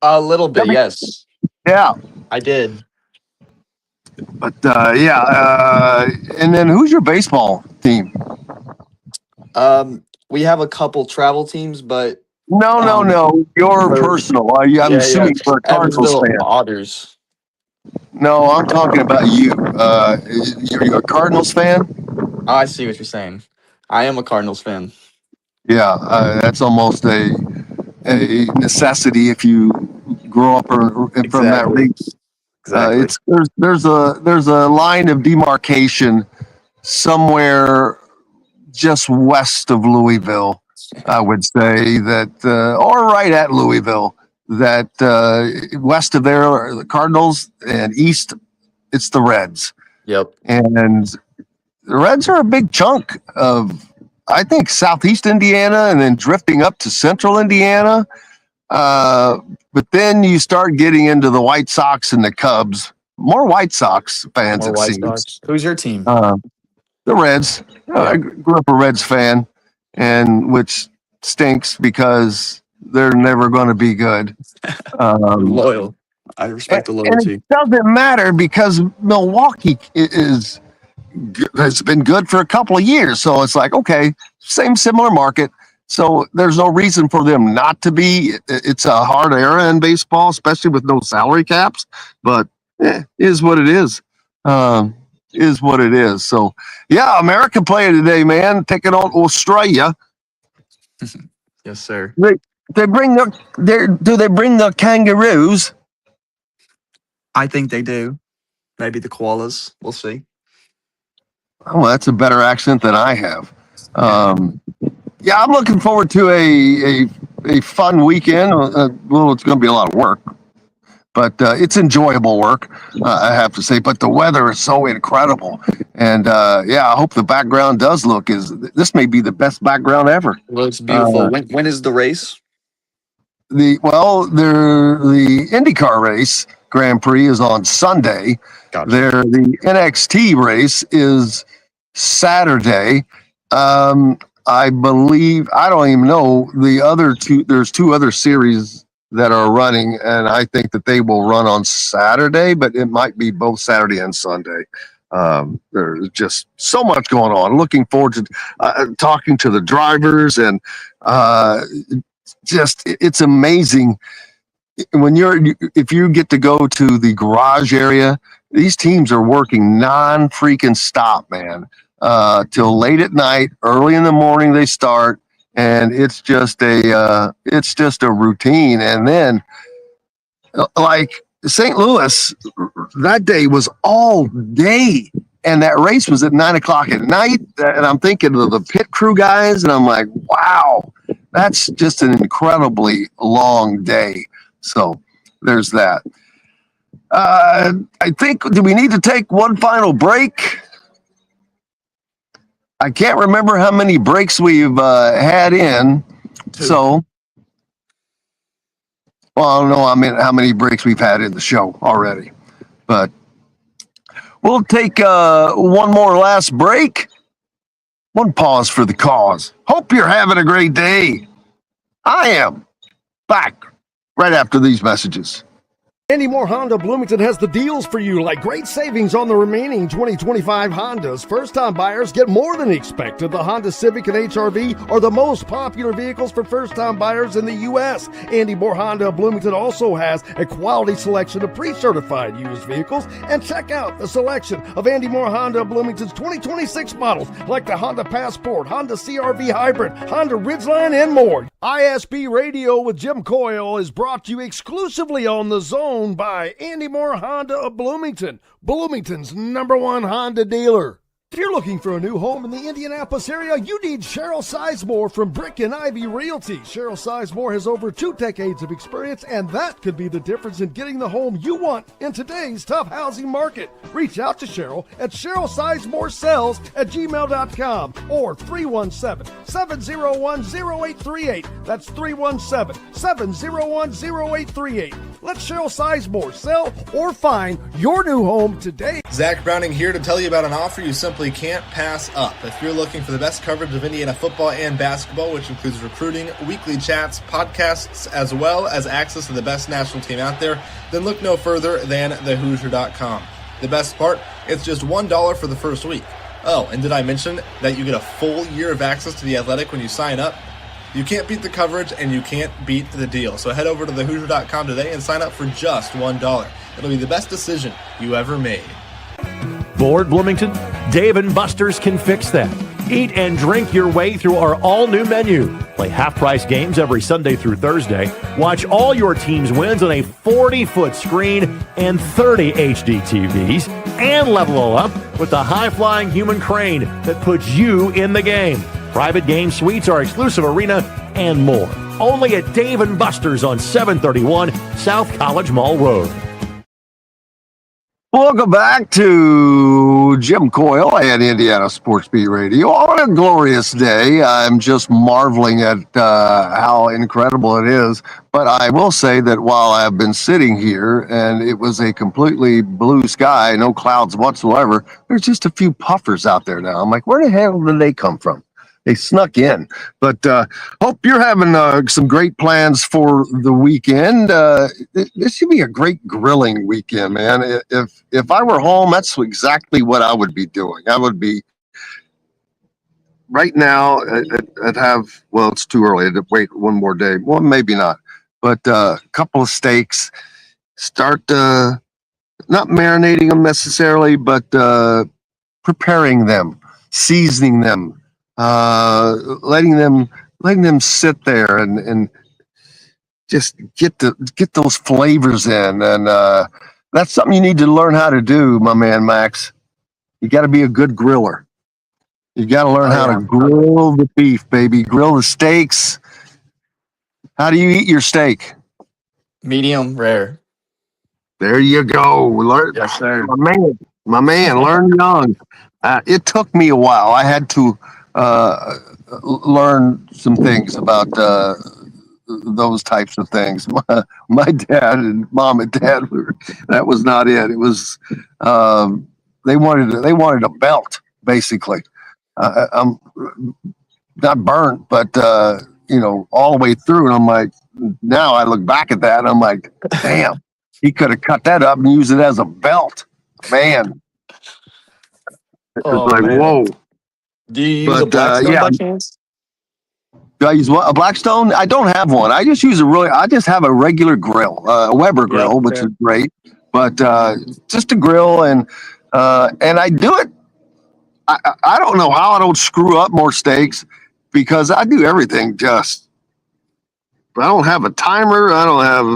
A little bit, yes. Yeah. I did. But, and then who's your baseball team? We have a couple travel teams, but... No. Your personal. I'm assuming for a Cardinals fan. Otters. No, I'm talking about you. You're a Cardinals fan? I see what you're saying. I am a Cardinals fan. Yeah, that's almost a necessity if you grow up from that Exactly. region. Exactly. It's there's a line of demarcation somewhere just west of Louisville, I would say that, or right at Louisville, that west of there are the Cardinals, and east it's the Reds. Yep. And the Reds are a big chunk of, I think, southeast Indiana, and then drifting up to central Indiana. But then you start getting into the White Sox and the Cubs. More White Sox fans, More it White seems. Sox. Who's your team? The Reds. I grew up a Reds fan, and which stinks because they're never going to be good. Loyal. I respect the And loyalty. it doesn't matter because Milwaukee has been good for a couple of years. So it's like, okay, similar market. So there's no reason for them not to be. It's a hard era in baseball, especially with no salary caps, but is what it is. Is what it is. So yeah, America playing today, man, taking on Australia. Yes, sir. They bring do they bring the kangaroos? I think they do. Maybe the koalas. We'll see. Oh, that's a better accent than I have. Yeah, I'm looking forward to a fun weekend. Well, it's going to be a lot of work, but it's enjoyable work, I have to say. But the weather is so incredible, and yeah, I hope the background does look this may be the best background ever. It looks beautiful. When is the race? The IndyCar race Grand Prix is on Sunday. Gotcha. The NXT race is Saturday. I believe, I don't even know the other two. There's two other series that are running, and I think that they will run on Saturday, but it might be both Saturday and Sunday. There's just so much going on. Looking forward to talking to the drivers, and it's amazing when if you get to go to the garage area. These teams are working non-freaking stop, man. Till late at night, early in the morning they start, and it's just a routine. And then, like St. Louis, that day was all day, and that race was at 9:00 at night. And I'm thinking of the pit crew guys, and I'm like, wow, that's just an incredibly long day. So there's that. I think, do we need to take one final break? I can't remember how many breaks we've had in. So, well, I don't know how many breaks we've had in the show already. But we'll take one more last break. One pause for the cause. Hope you're having a great day. I am. Back right after these messages. Andy Moore Honda Bloomington has the deals for you, like great savings on the remaining 2025 Hondas. First-time buyers get more than expected. The Honda Civic and HR-V are the most popular vehicles for first-time buyers in the U.S. Andy Moore Honda Bloomington also has a quality selection of pre-certified used vehicles. And check out the selection of Andy Moore Honda Bloomington's 2026 models, like the Honda Passport, Honda CR-V Hybrid, Honda Ridgeline, and more. ISB Radio with Jim Coyle is brought to you exclusively on The Zone by Andy Moore Honda of Bloomington, Bloomington's #1 Honda dealer. If you're looking for a new home in the Indianapolis area, you need Cheryl Sizemore from Brick and Ivy Realty. Cheryl Sizemore has over 2 decades of experience, and that could be the difference in getting the home you want in today's tough housing market. Reach out to Cheryl at CherylSizemoreSells@gmail.com or 317-701-0838. That's 317-701-0838. Let Cheryl Sizemore sell or find your new home today. Zach Browning here to tell you about an offer you simply can't pass up. If you're looking for the best coverage of Indiana football and basketball, which includes recruiting, weekly chats, podcasts, as well as access to the best national team out there, then look no further than thehoosier.com. The best part, it's just $1 for the first week. Oh, and did I mention that you get a full year of access to The Athletic when you sign up? You can't beat the coverage, and you can't beat the deal. So head over to thehoosier.com today and sign up for just $1. It'll be the best decision you ever made. Bored, Bloomington? Dave and Buster's can fix that. Eat and drink your way through our all-new menu. Play half-price games every Sunday through Thursday. Watch all your team's wins on a 40-foot screen and 30 HD TVs. And level up with the high-flying human crane that puts you in the game. Private game suites, our exclusive arena, and more. Only at Dave & Buster's on 731 South College Mall Road. Welcome back to Jim Coyle and Indiana Sports Beat Radio. On a glorious day, I'm just marveling at how incredible it is. But I will say that while I've been sitting here and it was a completely blue sky, no clouds whatsoever, there's just a few puffers out there now. I'm like, where the hell did they come from? They snuck in. But hope you're having some great plans for the weekend. This should be a great grilling weekend, man. If I were home, that's exactly what I would be doing. I would be right now. I'd have, well, it's too early to wait one more day. Well, maybe not, but a couple of steaks. Start not marinating them necessarily, but preparing them, seasoning them. Letting them sit there and just get those flavors in, and that's something you need to learn how to do, my man Max. You got to be a good griller. You got to learn how to grill the beef, baby. Grill the steaks. How do you eat your steak? Medium rare. There you go. Learn, yes, sir. My man, learn young. It took me a while. I had to learn some things about those types of things. My dad and mom and dad that was not it. It was they wanted a belt, basically. I'm not burnt, but all the way through. And I'm like, now I look back at that and I'm like, damn, he could have cut that up and used it as a belt, man. It's man. Whoa. Do you use a Blackstone by chance? Do I use what? A Blackstone? I don't have one. I just have a regular grill, a Weber grill, which is great. But just a grill, and I do it. I don't know how I don't screw up more steaks because I do everything just. I don't have a timer. I don't have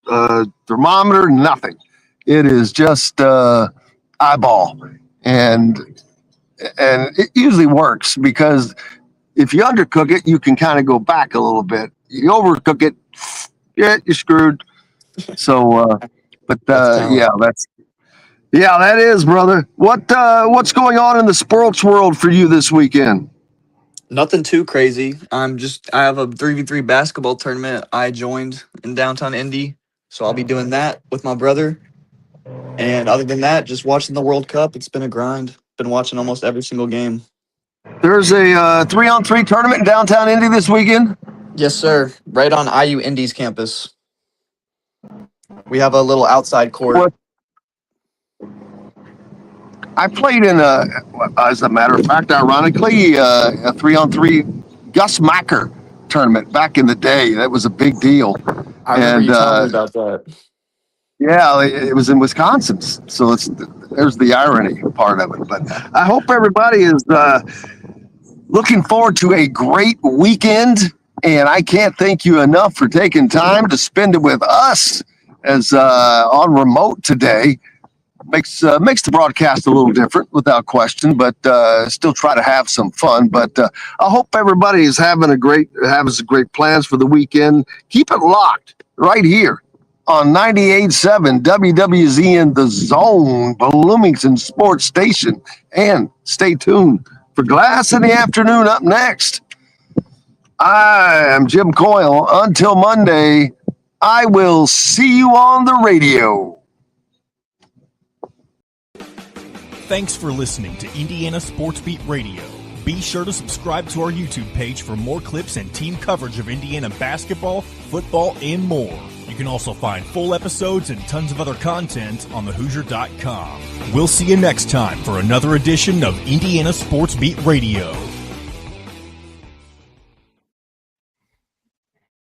a thermometer. Nothing. It is just eyeball and it usually works because if you undercook it, you can kind of go back a little bit. You overcook it, you're screwed. So, that is, brother. What's going on in the sports world for you this weekend? Nothing too crazy. I have a 3v3 basketball tournament I joined in downtown Indy, so I'll be doing that with my brother. And other than that, just watching the World Cup. It's been a grind. Been watching almost every single game. There's a 3-on-3 tournament in downtown Indy this weekend? Yes, sir. Right on IU Indy's campus. We have a little outside court. I played in as a matter of fact, ironically, a 3-on-3 Gus Macker tournament back in the day. That was a big deal. I remember you telling me about that. Yeah, it was in Wisconsin, so there's the irony part of it. But I hope everybody is looking forward to a great weekend, and I can't thank you enough for taking time to spend it with us as on remote today. Makes the broadcast a little different, without question, but still try to have some fun. But I hope everybody is having great plans for the weekend. Keep it locked right here on 98.7 WWZ The Zone, Bloomington Sports Station. And stay tuned for Glass in the Afternoon up next. I am Jim Coyle. Until Monday, I will see you on the radio. Thanks for listening to Indiana Sports Beat Radio. Be sure to subscribe to our YouTube page for more clips and team coverage of Indiana basketball, football, and more. You can also find full episodes and tons of other content on thehoosier.com. We'll see you next time for another edition of Indiana Sports Beat Radio.